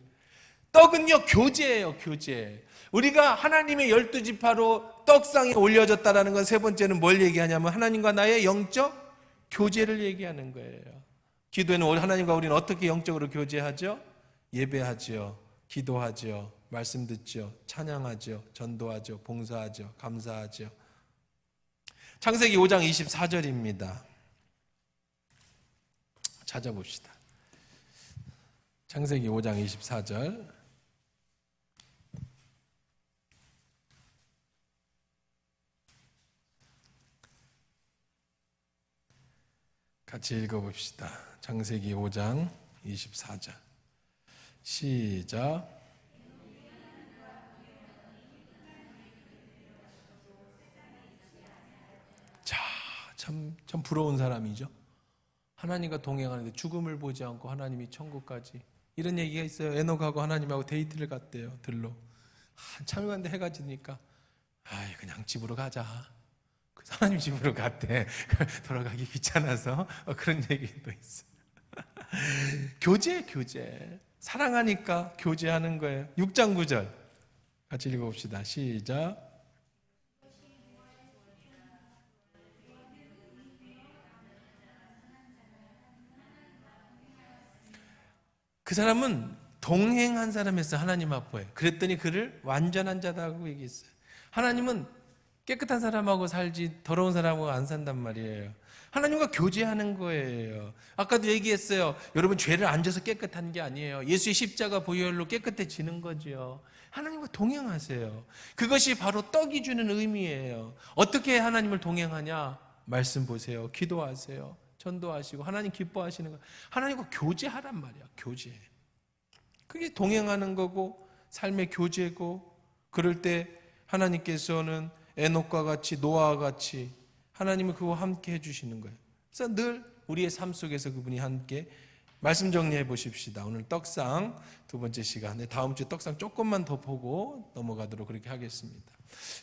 떡은요, 교제예요, 교제. 우리가 하나님의 12지파로 떡상에 올려졌다라는 건 세 번째는 뭘 얘기하냐면 하나님과 나의 영적 교제를 얘기하는 거예요. 기도에는 하나님과 우리는 어떻게 영적으로 교제하죠? 예배하죠, 기도하죠, 말씀 듣죠, 찬양하죠, 전도하죠, 봉사하죠, 감사하죠. 창세기 5장 24절입니다. 찾아봅시다. 창세기 5장 24절. 같이 읽어봅시다. 창세기 5장 24절. 시작. 자, 참 부러운 사람이죠. 하나님과 동행하는데 죽음을 보지 않고 하나님이 천국까지. 이런 얘기가 있어요. 에녹하고 하나님하고 데이트를 갔대요. 들로. 한참 갔는데 해가 지니까 그냥 집으로 가자. 그래서 하나님 집으로 갔대. 돌아가기 귀찮아서. 그런 얘기도 있어요. 교제. 사랑하니까 교제하는 거예요. 6장 9절 같이 읽어봅시다. 시작. 그 사람은 동행한 사람이었어요. 하나님 앞에. 그랬더니 그를 완전한 자다고 얘기했어요. 하나님은 깨끗한 사람하고 살지 더러운 사람하고 안 산단 말이에요. 하나님과 교제하는 거예요. 아까도 얘기했어요. 여러분, 죄를 안 져서 깨끗한 게 아니에요. 예수의 십자가 보혈로 깨끗해지는 거죠. 하나님과 동행하세요. 그것이 바로 떡이 주는 의미예요. 어떻게 하나님을 동행하냐? 말씀 보세요. 기도하세요. 전도하시고 하나님 기뻐하시는 거. 하나님과 교제하란 말이야. 교제. 그게 동행하는 거고 삶의 교제고, 그럴 때 하나님께서는 에녹과 같이 노아와 같이 하나님은 그와 함께 해주시는 거예요. 그래서 늘 우리의 삶 속에서 그분이 함께. 말씀 정리해 보십시다. 오늘 떡상 두 번째 시간에 다음 주에 떡상 조금만 더 보고 넘어가도록 그렇게 하겠습니다.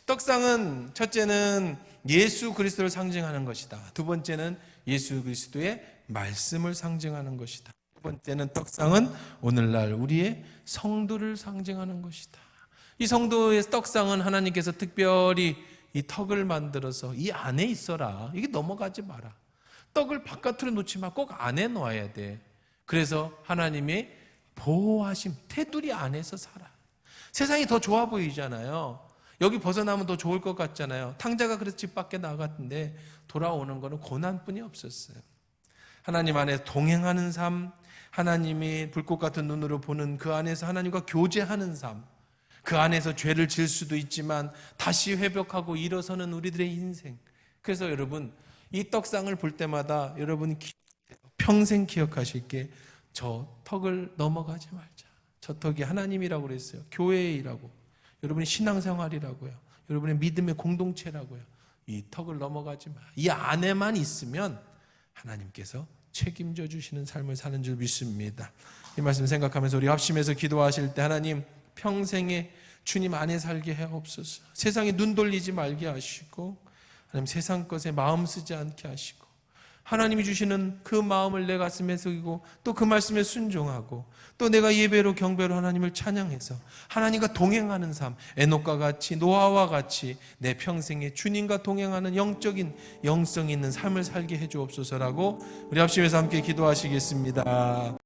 떡상은 첫째는 예수 그리스도를 상징하는 것이다. 두 번째는 예수 그리스도의 말씀을 상징하는 것이다. 두 번째는 떡상은 오늘날 우리의 성도를 상징하는 것이다. 이 성도의 떡상은 하나님께서 특별히 이 턱을 만들어서 이 안에 있어라. 이게 넘어가지 마라. 떡을 바깥으로 놓지 마. 꼭 안에 놓아야 돼. 그래서 하나님의 보호하심, 테두리 안에서 살아. 세상이 더 좋아 보이잖아요. 여기 벗어나면 더 좋을 것 같잖아요. 탕자가 그래서 집 밖에 나갔는데 돌아오는 거는 고난뿐이 없었어요. 하나님 안에 동행하는 삶, 하나님이 불꽃 같은 눈으로 보는 그 안에서 하나님과 교제하는 삶, 그 안에서 죄를 지을 수도 있지만 다시 회복하고 일어서는 우리들의 인생. 그래서 여러분, 이 떡상을 볼 때마다 여러분 평생 기억하실 게 저 턱을 넘어가지 말자. 저 턱이 하나님이라고 그랬어요. 교회이라고. 여러분의 신앙생활이라고요. 여러분의 믿음의 공동체라고요. 이 턱을 넘어가지 마. 이 안에만 있으면 하나님께서 책임져 주시는 삶을 사는 줄 믿습니다. 이 말씀 생각하면서 우리 합심해서 기도하실 때 하나님 평생에 주님 안에 살게 하옵소서. 세상에 눈 돌리지 말게 하시고 하나님 세상 것에 마음 쓰지 않게 하시고 하나님이 주시는 그 마음을 내 가슴에 새기고 또 그 말씀에 순종하고 또 내가 예배로 경배로 하나님을 찬양해서 하나님과 동행하는 삶, 에녹과 같이 노아와 같이 내 평생에 주님과 동행하는 영적인 영성 있는 삶을 살게 해 주옵소서라고 우리 합심해서 함께 기도하시겠습니다.